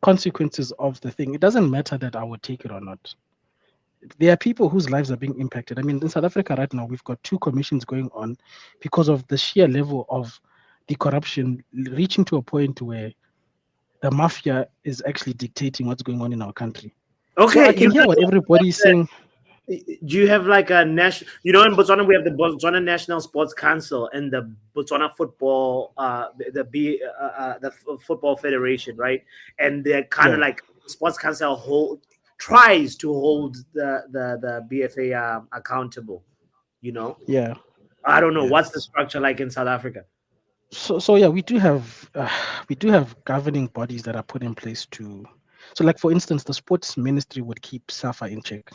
consequences of the thing, it doesn't matter that I would take it or not. There are people whose lives are being impacted. I mean, in South Africa right now, we've got 2 commissions going on because of the sheer level of the corruption reaching to a point where the mafia is actually dictating what's going on in our country. Okay, so I can hear what everybody's saying. Do you have a national? In Botswana we have the Botswana National Sports Council and the Botswana Football, the Football Federation, right? And they're kind of Sports Council tries to hold the BFA accountable. Yeah. I don't know what's the structure like in South Africa. So yeah, we do have governing bodies that are put in place to. So for instance, the sports ministry would keep SAFA in check.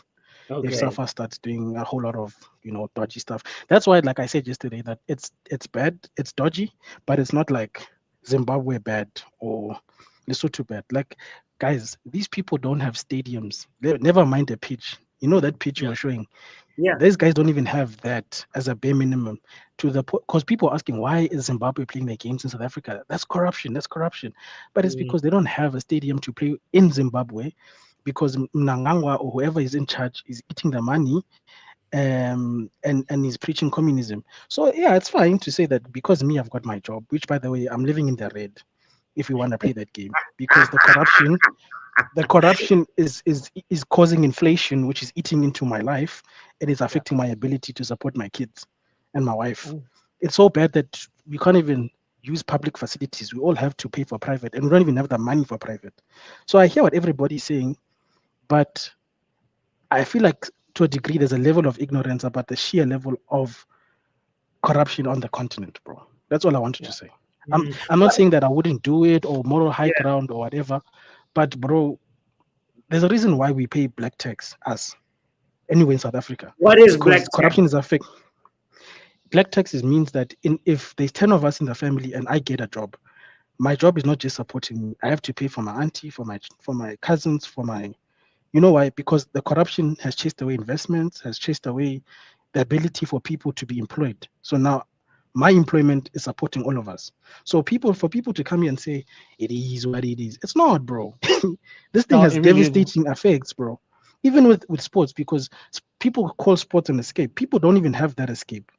Okay. If SAFA starts doing a whole lot of dodgy stuff. That's why, like I said yesterday, that it's bad, it's dodgy, but it's not like Zimbabwe bad or Lesotho bad. Guys, these people don't have stadiums. Never mind the pitch. That pitch you were showing. Yeah. These guys don't even have that as a bare minimum. To the because people are asking why is Zimbabwe playing their games in South Africa? That's corruption. That's corruption. But it's because they don't have a stadium to play in Zimbabwe, because Mnangagwa or whoever is in charge is eating the money, and he's preaching communism. So yeah, it's fine to say that because me, I've got my job, which by the way, I'm living in the red. If we want to play that game, because the corruption is causing inflation, which is eating into my life. It is affecting my ability to support my kids and my wife. It's so bad that we can't even use public facilities. We all have to pay for private, and we don't even have the money for private. So I hear what everybody's saying, but I feel like to a degree there's a level of ignorance about the sheer level of corruption on the continent, bro. That's all I wanted to say. I'm not saying that I wouldn't do it or moral high ground or whatever, but bro, there's a reason why we pay black tax us anyway in South Africa. What is black tax? Corruption is a fake. Black taxes means that if there's 10 of us in the family and I get a job, my job is not just supporting me. I have to pay for my auntie, for my cousins, for my, you know why? Because the corruption has chased away investments, has chased away the ability for people to be employed. So now my employment is supporting all of us. So for people to come here and say it is what it is, it's not, bro. This thing has devastating effects, bro. Even with sports, because people call sports an escape. People don't even have that escape.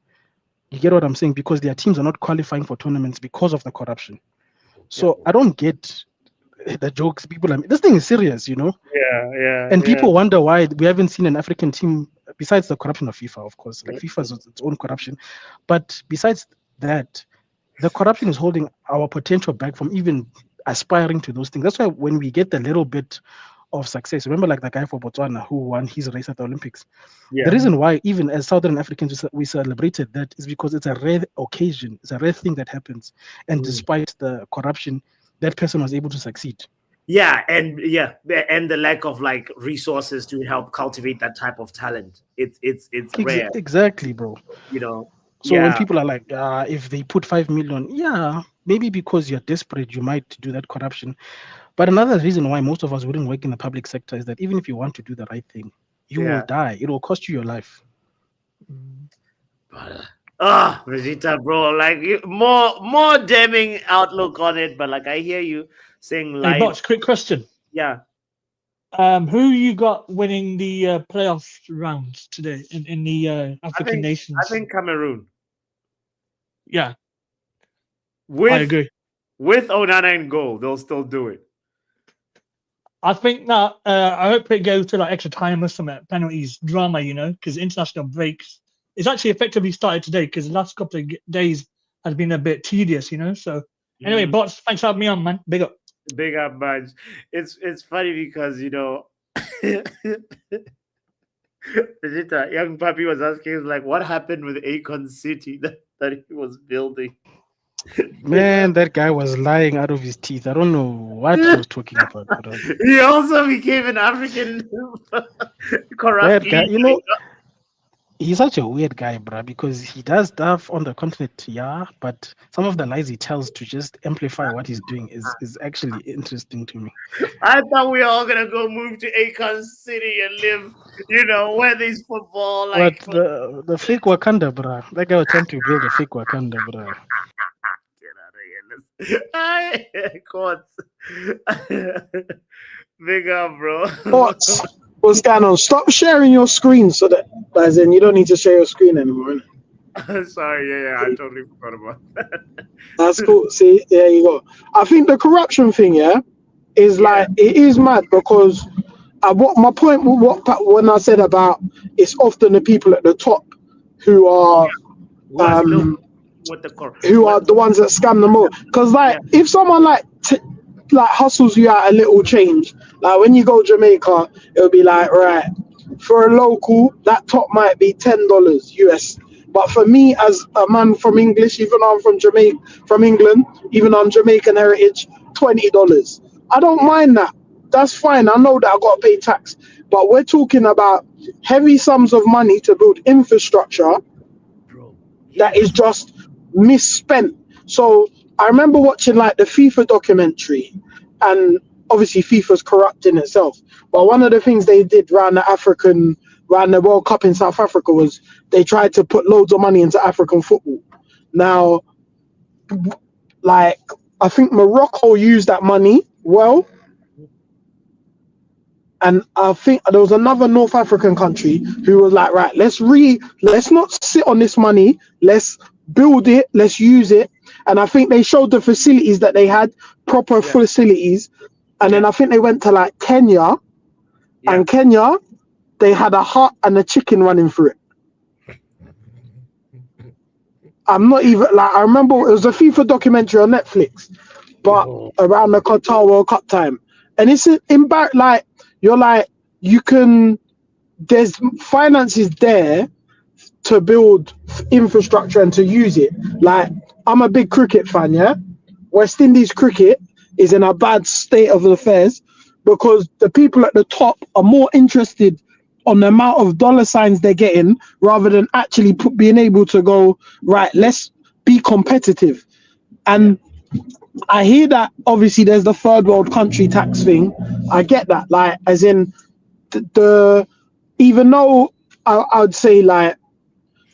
You get what I'm saying? Because their teams are not qualifying for tournaments because of the corruption. So I don't get the jokes people. This thing is serious, you know. Yeah. And people wonder why we haven't seen an African team, besides the corruption of FIFA, of course. Like FIFA has its own corruption, but besides that, the corruption is holding our potential back from even aspiring to those things. That's why when we get a little bit of success, remember like the guy for Botswana who won his race at the Olympics. The reason why even as Southern Africans we celebrated that is because it's a rare occasion, it's a rare thing that happens, and despite the corruption, that person was able to succeed. And the lack of like resources to help cultivate that type of talent. It's rare. Exactly, bro. You know. So when people are like, if they put 5 million, maybe because you're desperate, you might do that corruption. But another reason why most of us wouldn't work in the public sector is that even if you want to do the right thing, you will die. It will cost you your life. Vegeta, bro, like more damning outlook on it, but like I hear you saying Hey, Bots, quick question. Yeah. Who you got winning the playoff rounds today in the African nations? I think Cameroon. Yeah. I agree. With Onana in goal, they'll still do it. I think that I hope it goes to like extra time or something, penalties, drama, you know, because international breaks. It's actually effectively started today because the last couple of days has been a bit tedious, you know. So anyway, Bots, thanks for having me on, man. Big up. Big up, man. It's funny because, you know, Vegeta, young Papi was asking, like, what happened with Akon City that he was building? Man, that guy was lying out of his teeth. I don't know what he was talking about. Bro. He also became an African corrupt. That guy, you know, he's such a weird guy, bro, because he does stuff on the continent, but some of the lies he tells to just amplify what he's doing is actually interesting to me. I thought we were all gonna go move to Akon City and live, you know, where there's football. Like, but the fake Wakanda, bro. That guy was trying to build a fake Wakanda, bro. Big up, bro. What's going on? Stop sharing your screen so that, as in, you don't need to share your screen anymore. Sorry, I totally forgot about that. That's cool. See, there you go. I think the corruption thing, is like, it is mad because what my point when I said about it's often the people at the top who are who are the ones that scam the most. Because like if someone like hustles you out a little change, like when you go Jamaica, it'll be like, right, for a local that top might be $10 US, but for me as a man from English, even though I'm from England, even though I'm Jamaican heritage, $20. I don't mind that. That's fine. I know that I got to pay tax, but we're talking about heavy sums of money to build infrastructure that is just misspent. So I remember watching like the FIFA documentary, and obviously FIFA's corrupt in itself, but one of the things they did around the African around the World Cup in South Africa was they tried to put loads of money into African football. Now, like, I think Morocco used that money well. And I think there was another North African country who was like, right, let's not sit on this money. Let's build it. Let's use it. And I think they showed the facilities that they had, proper facilities. And then I think they went to like Kenya. And Kenya, they had a hut and a chicken running through it. I'm not even like, I remember it was a FIFA documentary on Netflix, but around the Qatar World Cup time. And it's like, you're like, there's finances there to build infrastructure and to use it. Like, I'm a big cricket fan, yeah? West Indies cricket is in a bad state of affairs because the people at the top are more interested on the amount of dollar signs they're getting rather than actually being able to go, right, let's be competitive. And I hear that obviously there's the third world country tax thing. I get that, like, as in the even though I would say like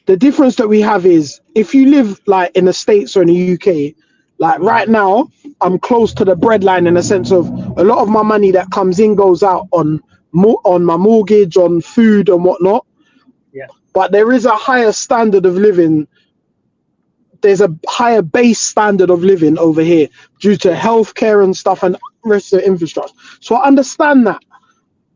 the difference that we have is if you live like in the States or in the UK, like right now I'm close to the breadline in the sense of a lot of my money that comes in goes out on my mortgage, on food and whatnot. Yeah. But there is a higher standard of living. There's a higher base standard of living over here due to healthcare and stuff and rest of the infrastructure. So I understand that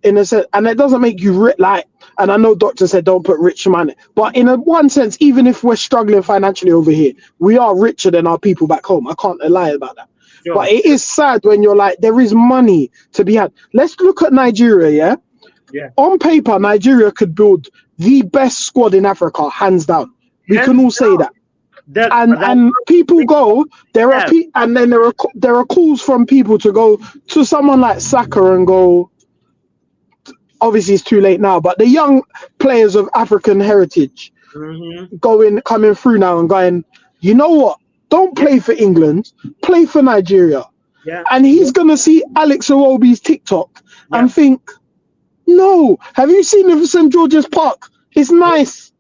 in a sense, and it doesn't make you rich. Like, and I know doctor said don't put rich money, but in one sense, even if we're struggling financially over here, we are richer than our people back home. I can't lie about that. Sure. But it is sad when you're like, there is money to be had. Let's look at Nigeria, yeah? Yeah. On paper, Nigeria could build the best squad in Africa, hands down. We can all say that. And people go there are and then there are calls from people to go to someone like Saka and go, obviously it's too late now, but the young players of African heritage coming through now and going, you know what, don't play for England, play for Nigeria. And he's gonna see Alex Iwobi's TikTok and think, no, have you seen the St. George's Park? It's nice.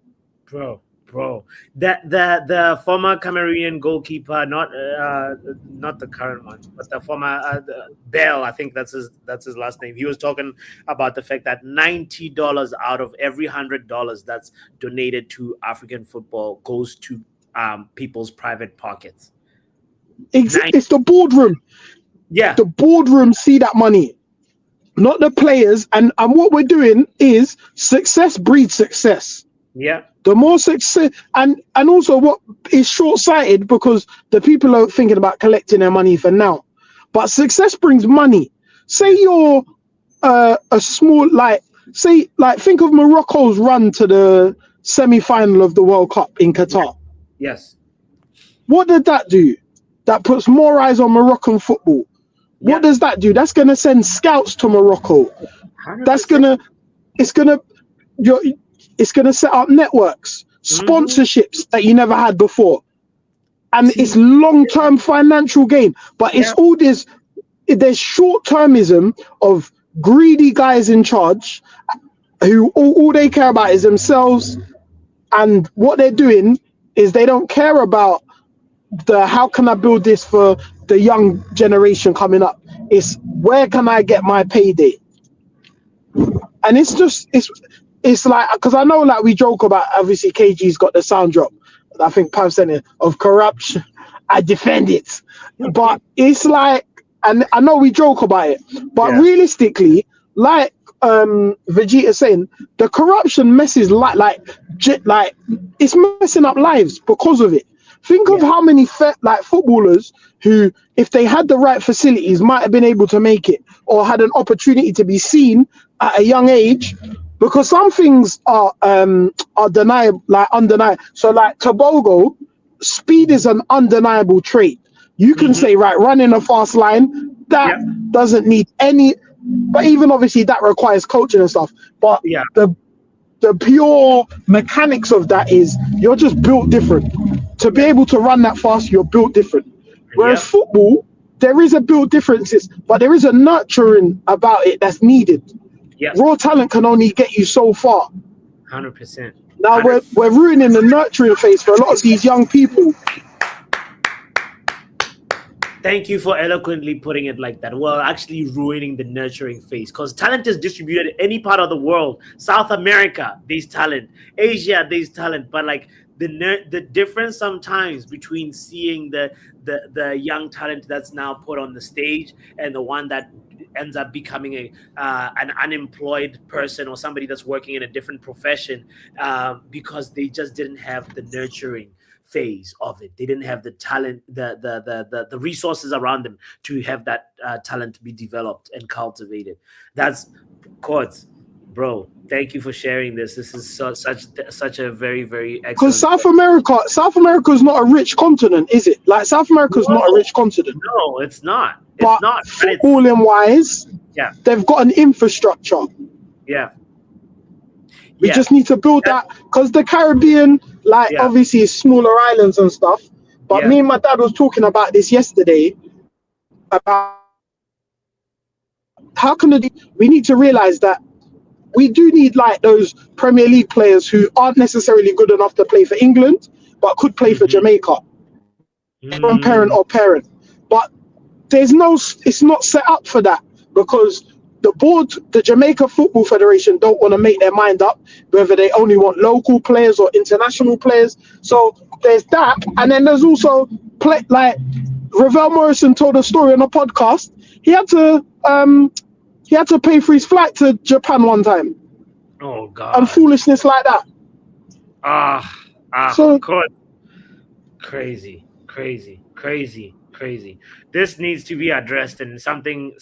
Bro, the former Cameroonian goalkeeper, not the current one, but the former Bell, I think that's his last name. He was talking about the fact that $90 out of every $100 that's donated to African football goes to people's private pockets. It's the boardroom. Yeah, the boardroom see that money, not the players. And what we're doing is success breeds success. Yeah. The more success, and also what is short-sighted because the people are thinking about collecting their money for now, but success brings money. Say you're a small, think of Morocco's run to the semi-final of the World Cup in Qatar. Yes. What did that do? That puts more eyes on Moroccan football. Yeah. What does that do? That's gonna send scouts to Morocco. 100%. It's gonna set up networks, sponsorships that you never had before, and it's long-term financial gain. But it's all this. There's short-termism of greedy guys in charge, who all they care about is themselves, and what they're doing is they don't care about how can I build this for the young generation coming up. It's where can I get my payday, and it's like, because I know, like, we joke about, obviously KG's got the sound drop, I think 5% of corruption, I defend it, but it's like, and I know we joke about it, but realistically, like Vegeta saying, the corruption messes like it's messing up lives because of it. Think of how many footballers who, if they had the right facilities, might have been able to make it or had an opportunity to be seen at a young age. Because some things are undeniable. So like Tobago, speed is an undeniable trait. You can say, right, running a fast line, that doesn't need any, but even obviously that requires coaching and stuff. But the pure mechanics of that is you're just built different. To be able to run that fast, you're built different. Whereas football, there is a built differences, but there is a nurturing about it that's needed. Yeah. Raw talent can only get you so far. 100%. Now we're ruining the nurturing phase for a lot of these young people. Thank you for eloquently putting it like that. Well, actually ruining the nurturing phase, because talent is distributed in any part of the world. South America, there's talent. Asia, there's talent. But like the difference sometimes between seeing the young talent that's now put on the stage and the one that ends up becoming an unemployed person or somebody that's working in a different profession because they just didn't have the nurturing phase of it. They didn't have the talent, the resources around them to have that talent be developed and cultivated. That's Courts, bro. Thank you for sharing this. This is such a very, very excellent. Because South America is not a rich continent, is it? Like South America is not a rich continent. No, it's not. But it's not. Footballing wise, yeah, they've got an infrastructure. Yeah. We just need to build that, because the Caribbean, obviously, is smaller islands and stuff. But me and my dad was talking about this yesterday. About how can we need to realize that we do need like those Premier League players who aren't necessarily good enough to play for England, but could play for Jamaica, from parent or parent. But it's not set up for that, because the board, the Jamaica Football Federation, don't want to make their mind up whether they only want local players or international players. So there's that, and then there's also like Ravel Morrison told a story on a podcast. He had to pay for his flight to Japan one time. Oh God! And foolishness like that. So crazy. This needs to be addressed, and something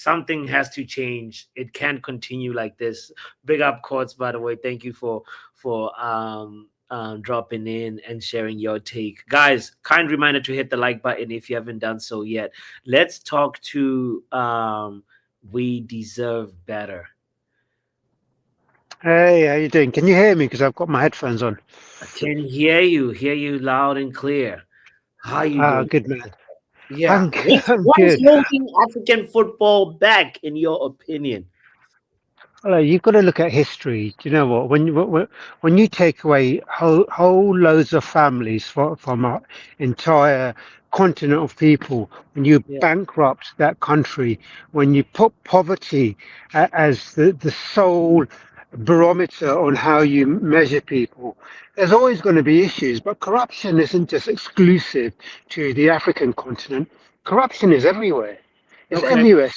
has to change. It can't continue like this. Big up Courts, by the way. Thank you for dropping in and sharing your take. Guys, kind reminder to hit the like button if you haven't done so yet. Let's talk to We Deserve Better. Hey, how you doing? Can you hear me? Because I've got my headphones on. I can hear you loud and clear. How you doing? Good man. Yeah. I'm good. What is holding African football back, in your opinion? Well, you've got to look at history. Do you know what? When you take away whole loads of families from our entire continent of people, when you bankrupt that country, when you put poverty as the sole barometer on how you measure people, there's always going to be issues. But corruption isn't just exclusive to the African continent. Corruption is everywhere. It's everywhere.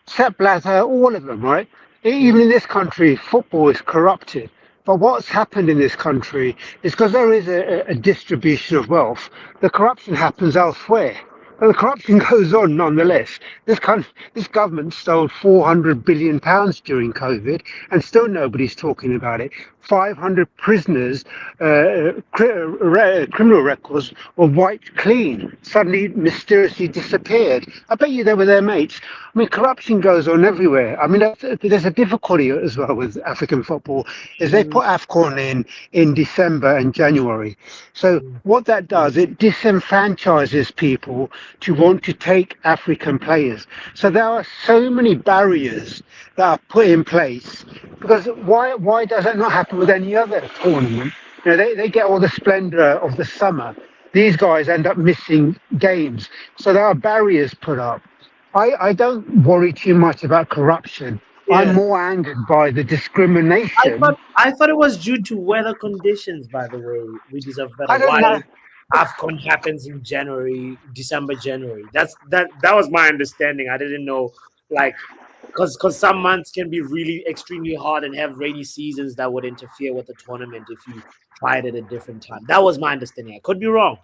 Sepp Blatter, all of them, right? Even in this country, football is corrupted. But what's happened in this country is because there is a distribution of wealth, the corruption happens elsewhere. But the corruption goes on nonetheless. This government stole £400 billion during COVID, and still nobody's talking about it. 500 prisoners, criminal records were wiped clean, suddenly mysteriously disappeared. I bet you they were their mates. I mean, corruption goes on everywhere. I mean, there's a difficulty as well with African football, is they put AFCON in December and January. So what that does, it disenfranchises people to want to take African players. So there are so many barriers that are put in place, because why does that not happen with any other tournament? You know, they get all the splendor of the summer. These guys end up missing games. So there are barriers put up. I don't worry too much about corruption. I'm more angered by the discrimination. I thought it was due to weather conditions, by the way. We Deserve Better. I don't know. AFCON happens in December, January. That was my understanding. I didn't know, like, because some months can be really extremely hot and have rainy seasons that would interfere with the tournament if you tried it at a different time. That was my understanding. I could be wrong,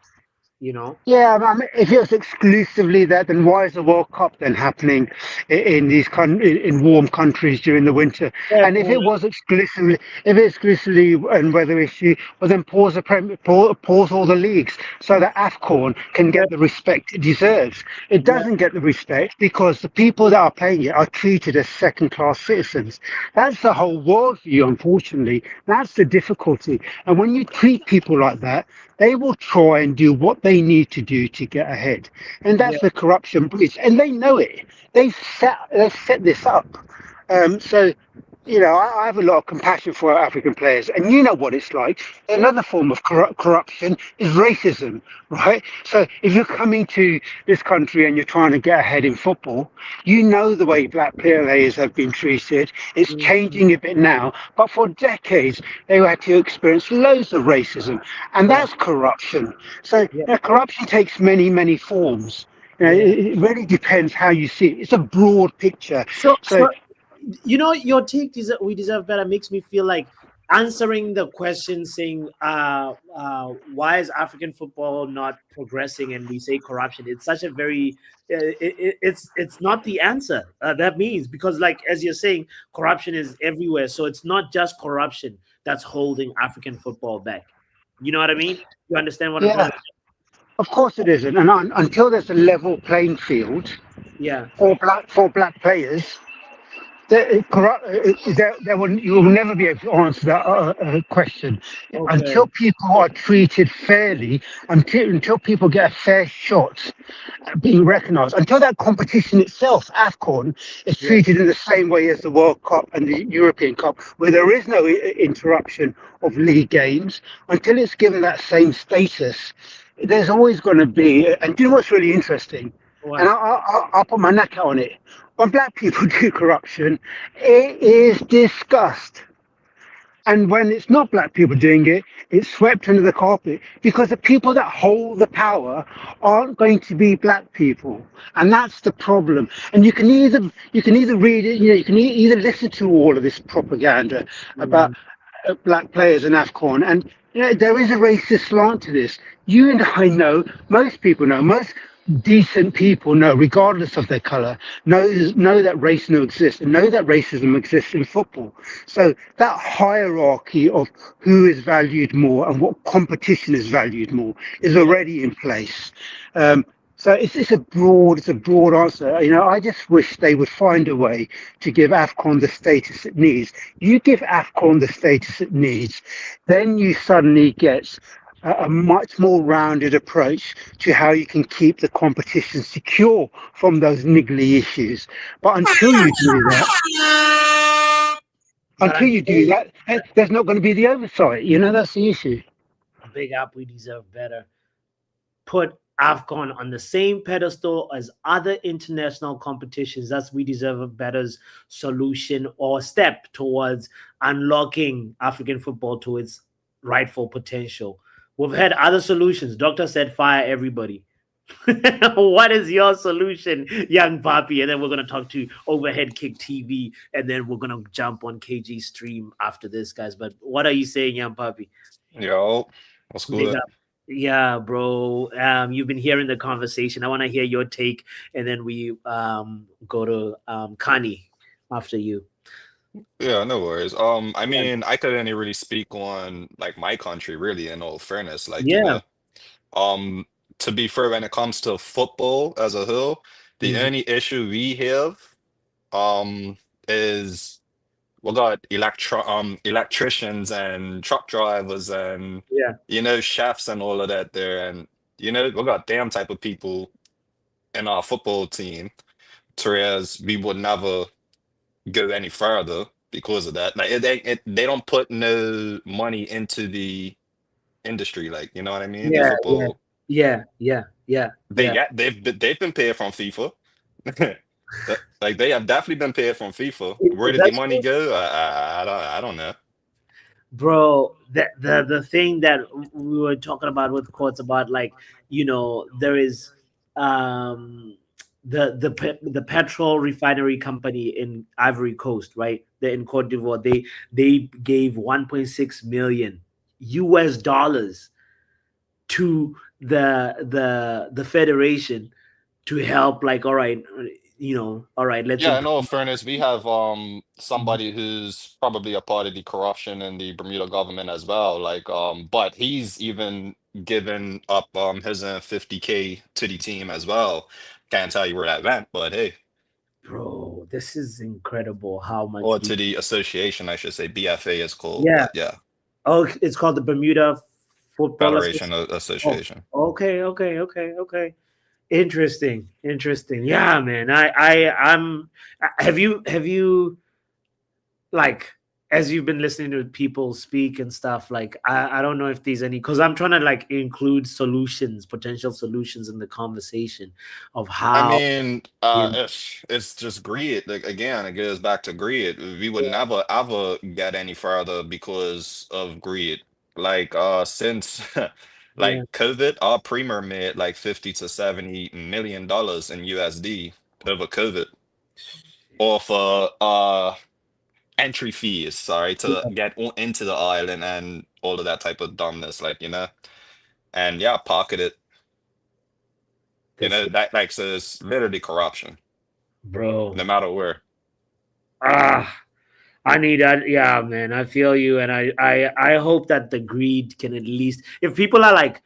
you know. Yeah, I mean, if it's exclusively that, then why is the World Cup then happening in these in warm countries during the winter? Yeah, and if it was exclusively a weather issue, well then pause all the leagues so that AFCON can get the respect it deserves. It doesn't get the respect because the people that are playing it are treated as second-class citizens. That's the whole worldview, unfortunately. That's the difficulty. And when you treat people like that, they will try and do what they need to do to get ahead. And that's the corruption breach. And they know it. They've set this up. So you know, I have a lot of compassion for our African players, and you know what it's like. Another form of corruption is racism, right? So if you're coming to this country and you're trying to get ahead in football, you know the way black players have been treated. It's changing a bit now, but for decades they had to experience loads of racism, and that's corruption. So you know, corruption takes many, many forms. You know, it really depends how you see it. It's a broad picture. So you know, your take is we deserve better makes me feel like answering the question saying why is African football not progressing, and we say corruption. It's such a very it's not the answer. That means, because like as you're saying, corruption is everywhere, so it's not just corruption that's holding African football back. You know what I mean? You understand what I'm trying to say? Of course it isn't, and until there's a level playing field for black players, you will never be able to answer that question. Until people are treated fairly, until people get a fair shot at being recognised, until that competition itself, AFCON, is treated in the same way as the World Cup and the European Cup, where there is no interruption of league games, until it's given that same status, there's always going to be, and do you know what's really interesting? And I'll put my neck out on it. When black people do corruption, it is discussed. And when it's not black people doing it, it's swept under the carpet, because the people that hold the power aren't going to be black people. And that's the problem. And you can either read it, you know, you can either listen to all of this propaganda about black players in AFCON, and you know, there is a racist slant to this. You and I know, most people know, most decent people know, regardless of their color, know that race exists, and know that racism exists in football. So that hierarchy of who is valued more and what competition is valued more is already in place. So it's a broad answer. You know, I just wish they would find a way to give AFCON the status it needs. You give AFCON the status it needs, then you suddenly get a much more rounded approach to how you can keep the competition secure from those niggly issues. But until you do that, there's not going to be the oversight. You know, that's the issue. Big Up, we deserve better. Put AFCON on the same pedestal as other international competitions. That's We Deserve a Better's solution or step towards unlocking African football to its rightful potential. We've had other solutions. Doctor said fire everybody. What is your solution, Young Papi? And then we're going to talk to Overhead Kick TV, and then we're going to jump on KG stream after this, guys. But what are you saying, Young Papi? Yo, what's good? Yeah, bro. You've been hearing the conversation. I want to hear your take, and then we go to Kani after you. Yeah, no worries. I mean, I couldn't really speak on like my country, really, in all fairness. Like, you know, to be fair, when it comes to football as a whole, the only issue we have is we got electricians and truck drivers and you know, chefs and all of that there, and you know, we got damn type of people in our football team, whereas we would never go any further because of that. Like they don't put no money into the industry, like, you know what I mean? The football. They've been paid from FIFA. Like they have definitely been paid from FIFA. Where did the money go? I don't know. Bro, the thing that we were talking about with Courts about, like, you know, there is the petrol refinery company in Ivory Coast, right? They're in Cote d'Ivoire. They gave $1.6 million to the federation to help, like, all right, you know, all right, let's in all fairness, we have somebody who's probably a part of the corruption in the Bermuda government as well. Like, but he's even given up his $50K to the team as well. Can't tell you where that went, but hey. Bro, this is incredible how much. Or to the association, I should say. BFA is called. Yeah. Yeah. Oh, it's called the Bermuda Football Federation Association. Oh, okay. Interesting. Yeah, man. I'm. Have you like as you've been listening to people speak and stuff, like I don't know if there's any, because I'm trying to like include solutions, potential solutions in the conversation of I how. mean, it's just greed. Like again, it goes back to greed. We would Yeah. never ever get any further because of greed. Like since Yeah. like COVID, our premier made like 50 to 70 million dollars in USD over COVID off entry fees, sorry, to get into the island and all of that type of dumbness, like, you know. And yeah, pocket it. You know, that like so it's literally corruption, Bro. no matter where. I need that. Yeah, man. I feel you, and I hope that the greed can at least, if people are like,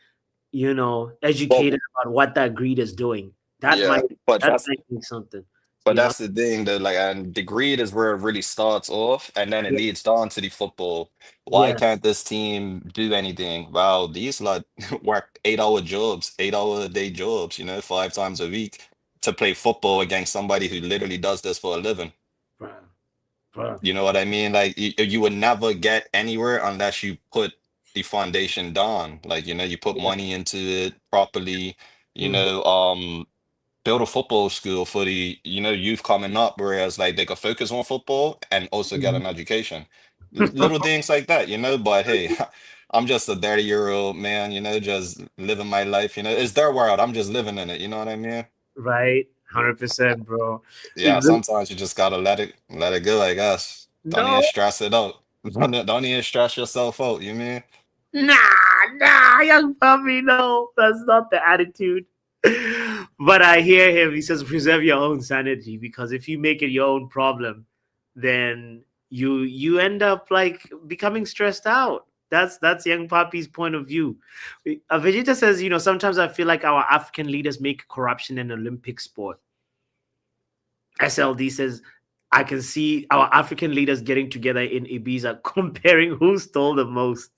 educated about what that greed is doing, that Yeah, might but that might be something. but you know? that's the thing that like, and the greed is where it really starts off, and then it Yeah. leads down to the football. Why Yeah. can't this team do anything? Well, these lot work 8-hour jobs, 8-hour a day jobs, 5 times a week to play football against somebody who literally does this for a living. Bro. You know what I mean? Like you would never get anywhere unless you put the foundation down. Like, you put money into it properly, build a football school for the, youth coming up, whereas like they could focus on football and also get an education. Little things like that, but hey, I'm just a 30-year-old man, just living my life, it's their world. I'm just living in it, you know what I mean? Right. 100%, bro. Yeah, sometimes you just gotta let it go, I guess. Don't even No. stress it out. Don't even stress yourself out, you mean? Nah, young puppy, no, that's not the attitude. But I hear him. He says, preserve your own sanity, because if you make it your own problem, then you end up like becoming stressed out. That's young Papi's point of view. Vegeta says, sometimes I feel like our African leaders make corruption an Olympic sport. SLD says, I can see our African leaders getting together in Ibiza comparing who stole the most.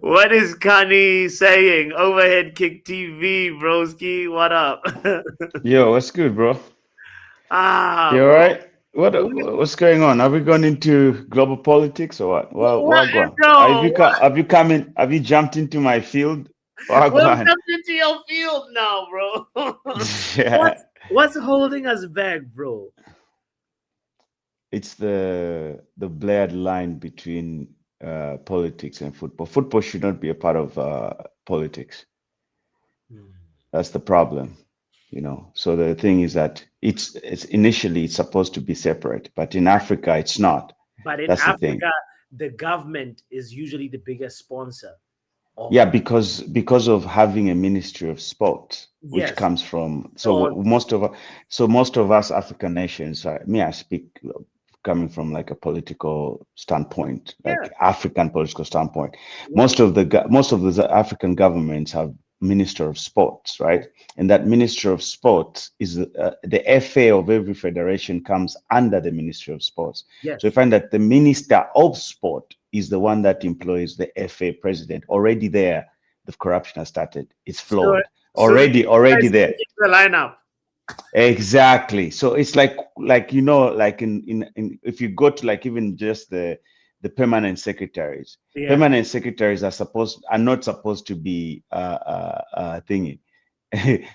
What is Kani saying? Overhead Kick TV, broski. What up? Yo, what's good, bro? You all bro. right? What's going on? Have we gone into global politics or what? Well, go on. Have you jumped into my field? Welcome into your field now, bro. Yeah. What's holding us back, bro? It's the blurred line between politics and football. Football should not be a part of politics. That's the problem, So the thing is that it's initially it's supposed to be separate, but in Africa it's not. But in That's Africa, the government is usually the biggest sponsor. Yeah, because of having a Ministry of Sport, which comes from most of us African nations. I speak coming from like a political standpoint, like African political standpoint. Most of the African governments have Minister of Sports, right? And that Minister of Sports is the FA of every federation comes under the Ministry of Sports. Yes. So you find that the Minister of Sport is the one that employs the FA president. Already there, the corruption has started. It's flawed. Already there. The lineup. Exactly. So it's like in if you go to like even just the permanent secretaries. Yeah. Permanent secretaries are not supposed to be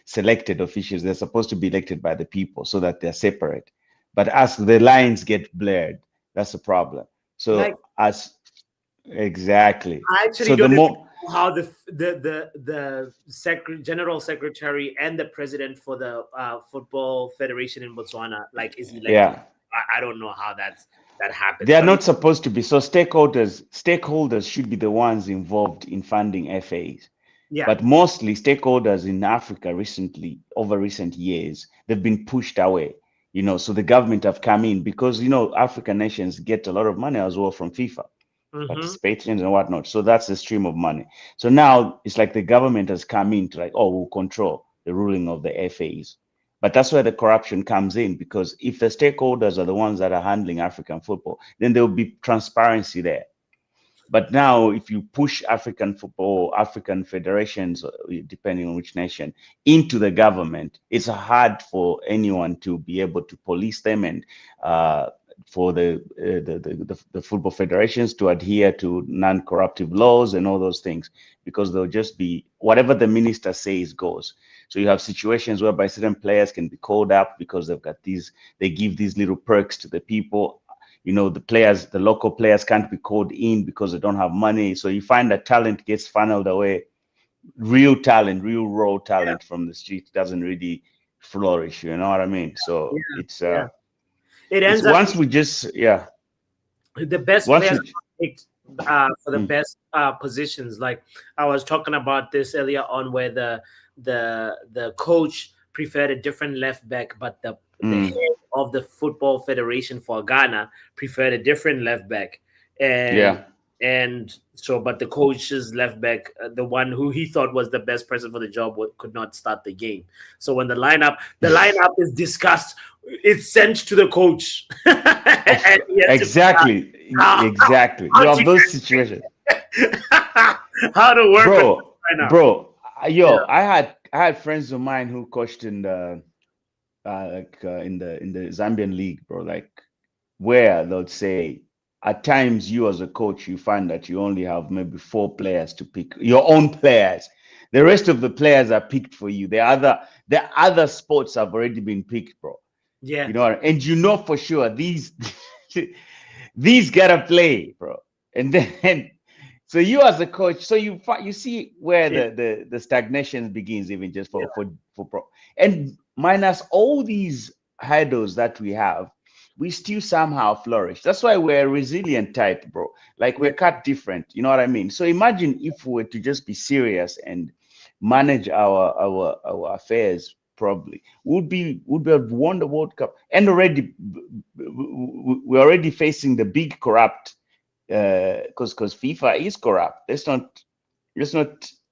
selected officials. They're supposed to be elected by the people so that they're separate. But as the lines get blurred, that's a problem. So exactly. I actually don't know how the general secretary and the president for the football federation in Botswana is elected. Yeah. I don't know how that happens. They are not supposed to be. So stakeholders should be the ones involved in funding FAs. Yeah. But mostly stakeholders in Africa over recent years, they've been pushed away. So the government have come in because African nations get a lot of money as well from FIFA. Participations and whatnot. So that's the stream of money. So now it's like the government has come in to we'll control the ruling of the FAs. But that's where the corruption comes in, because if the stakeholders are the ones that are handling African football, then there will be transparency there. But now, if you push African football, African federations, depending on which nation, into the government, it's hard for anyone to be able to police them, and for the football federations to adhere to non-corruptive laws and all those things, because they'll just be whatever the minister says goes. So you have situations whereby certain players can be called up because they've got these, they give these little perks to the people. You know, the local players can't be called in because they don't have money. So you find that talent gets funneled away. Real talent, real raw talent from the street doesn't really flourish. You know what I mean? So it's it ends up once we just the best players picked for the best positions. Like I was talking about this earlier on, where the coach preferred a different left back, but the head of the football federation for Ghana preferred a different left back, and so, but the coach's left back, the one who he thought was the best person for the job, could not start the game. So when the lineup is discussed, it's sent to the coach. Exactly. You have those situations. How to work, bro. I had friends of mine who coached in the in the Zambian league, bro. Like, where they'll say at times you as a coach, you find that you only have maybe 4 players to pick, your own players. The rest of the players are picked for you. The other sports have already been picked, bro. Yeah, you know, and you know for sure these gotta play, bro. And then so you as a coach, so you see where the stagnation begins, even just for pro. And minus all these hurdles that we have, we still somehow flourish. That's why we're a resilient type, bro. Like, we're cut different. You know what I mean? So imagine if we were to just be serious and manage our affairs probably, would have won the World Cup. And already we're already facing the big corrupt, because FIFA is corrupt. Let's not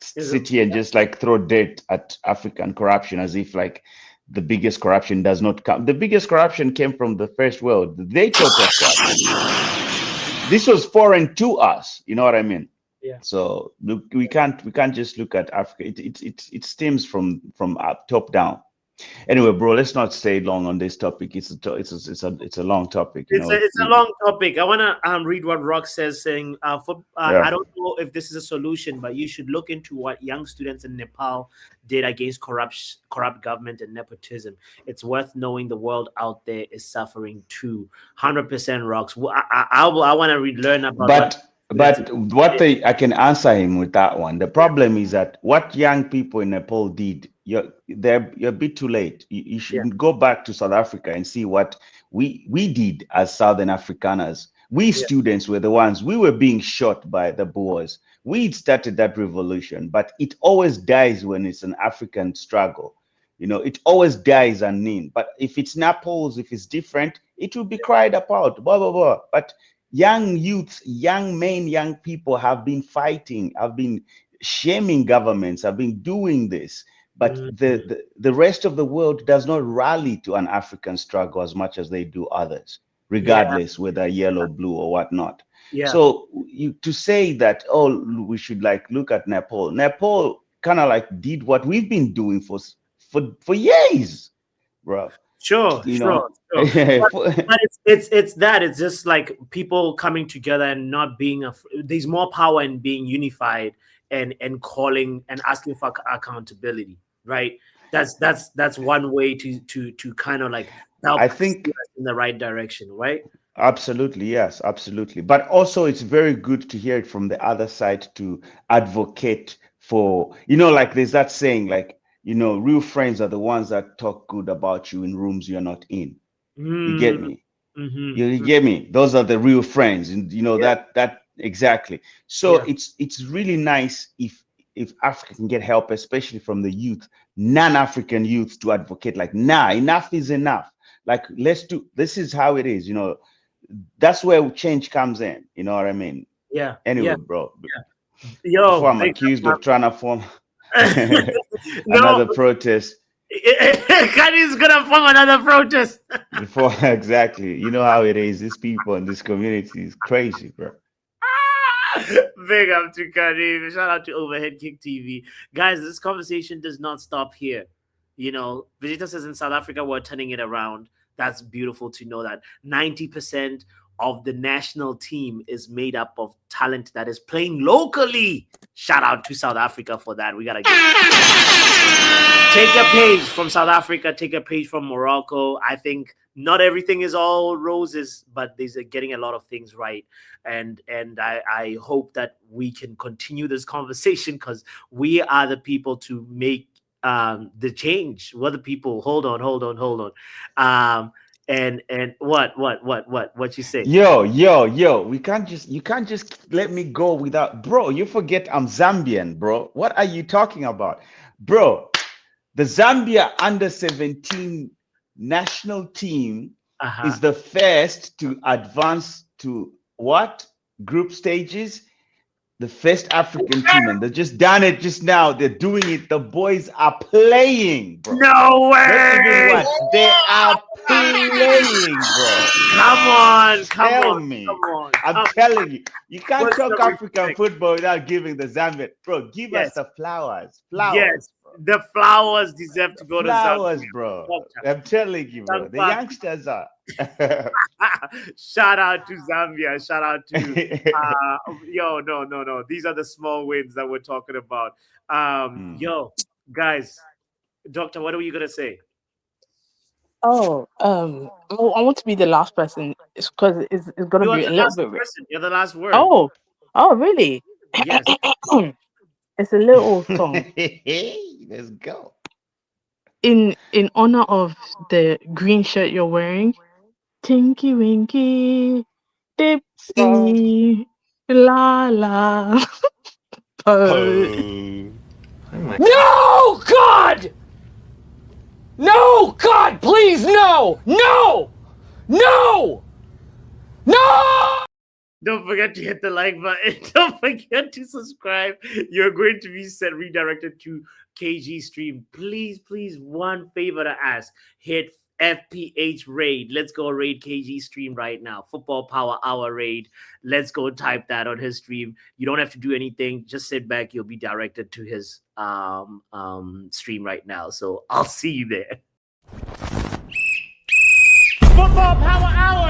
sit here and just like throw dirt at African corruption as if like the biggest corruption does not come. The biggest corruption came from the first world. They taught us corruption. This was foreign to us. You know what I mean? Yeah. So look, we can't just look at Africa. It stems from up, top down. Anyway, bro, let's not stay long on this topic. It's a long topic. It's a long topic. I want to read what Rock says, saying, I don't know if this is a solution, but you should look into what young students in Nepal did against corrupt government and nepotism. It's worth knowing the world out there is suffering too. 100% Rocks. I want to learn about But I can answer him with that one. The problem is that what young people in Nepal did, you're a bit too late. You should go back to South Africa and see what we did as Southern Afrikaners. We students were the ones, we were being shot by the Boers. We started that revolution, but it always dies when it's an African struggle. You know, it always dies unnamed. But if it's Naples, if it's different, it will be cried about, blah, blah, blah. But young youths, young people have been fighting, have been shaming governments, have been doing this. But the rest of the world does not rally to an African struggle as much as they do others, regardless whether yellow, blue, or whatnot. Yeah. So to say that, oh, we should like look at Nepal. Nepal kind of like did what we've been doing for years, bro. Sure. But it's just like people coming together and not being there's more power in being unified and calling and asking for accountability, right? That's one way to kind of like help, I think, in the right direction, right? Absolutely, yes, absolutely. But also it's very good to hear it from the other side, to advocate for, like there's that saying, like, real friends are the ones that talk good about you in rooms you're not in. You get me? You get me? Those are the real friends, and that exactly. So it's really nice if Africa can get help, especially from the youth, non-African youth, to advocate like, nah, enough is enough. Like, this is how it is. That's where change comes in. You know what I mean? Yeah. Anyway, bro. Yo, before I'm accused of trying to form another protest. Kani's gonna form another protest. Exactly. You know how it is. These people in this community is crazy, bro. Big up to Karim. Shout out to Overhead Kick TV. Guys, this conversation does not stop here. You know, Vegeta says in South Africa, we're turning it around. That's beautiful to know that 90% of the national team is made up of talent that is playing locally. Shout out to South Africa for that. We got to take a page from South Africa, take a page from Morocco. I think not everything is all roses, but they're getting a lot of things right. And I hope that we can continue this conversation because we are the people to make the change. We're the people. Hold on. And what you say? Yo, you can't just let me go without, bro. You forget I'm Zambian, bro. What are you talking about, bro? The Zambia under-17 national team is the first to advance to what group stages? The first African team, and they just done it just now. They're doing it. The boys are playing, bro. No way! They are playing, bro. Come on. I'm telling you, you can't talk African football without giving the Zambia, bro. Give us the flowers. Yes, the flowers deserve to go to Zambia, bro. I'm telling you, bro. The youngsters are. Shout out to Zambia. Shout out to no. These are the small wins that we're talking about. Yo, guys, Doctor, what are you gonna say? I want to be the last person. It's because it's gonna be a little bit. You're the last word. Oh, really? Yes. It's a little song. Let's go. In honor of the green shirt you're wearing. Tinky Winky, Dipsy, La La. No, God! No, God, please, no! No! No! No! Don't forget to hit the like button. Don't forget to subscribe. You're going to be redirected to KG Stream. Please, one favor to ask. Hit FPH raid. Let's go raid KG Stream right now. Football Power Hour raid. Let's go type that on his stream. You don't have to do anything. Just sit back. You'll be directed to his stream right now. So I'll see you there. Football Power Hour.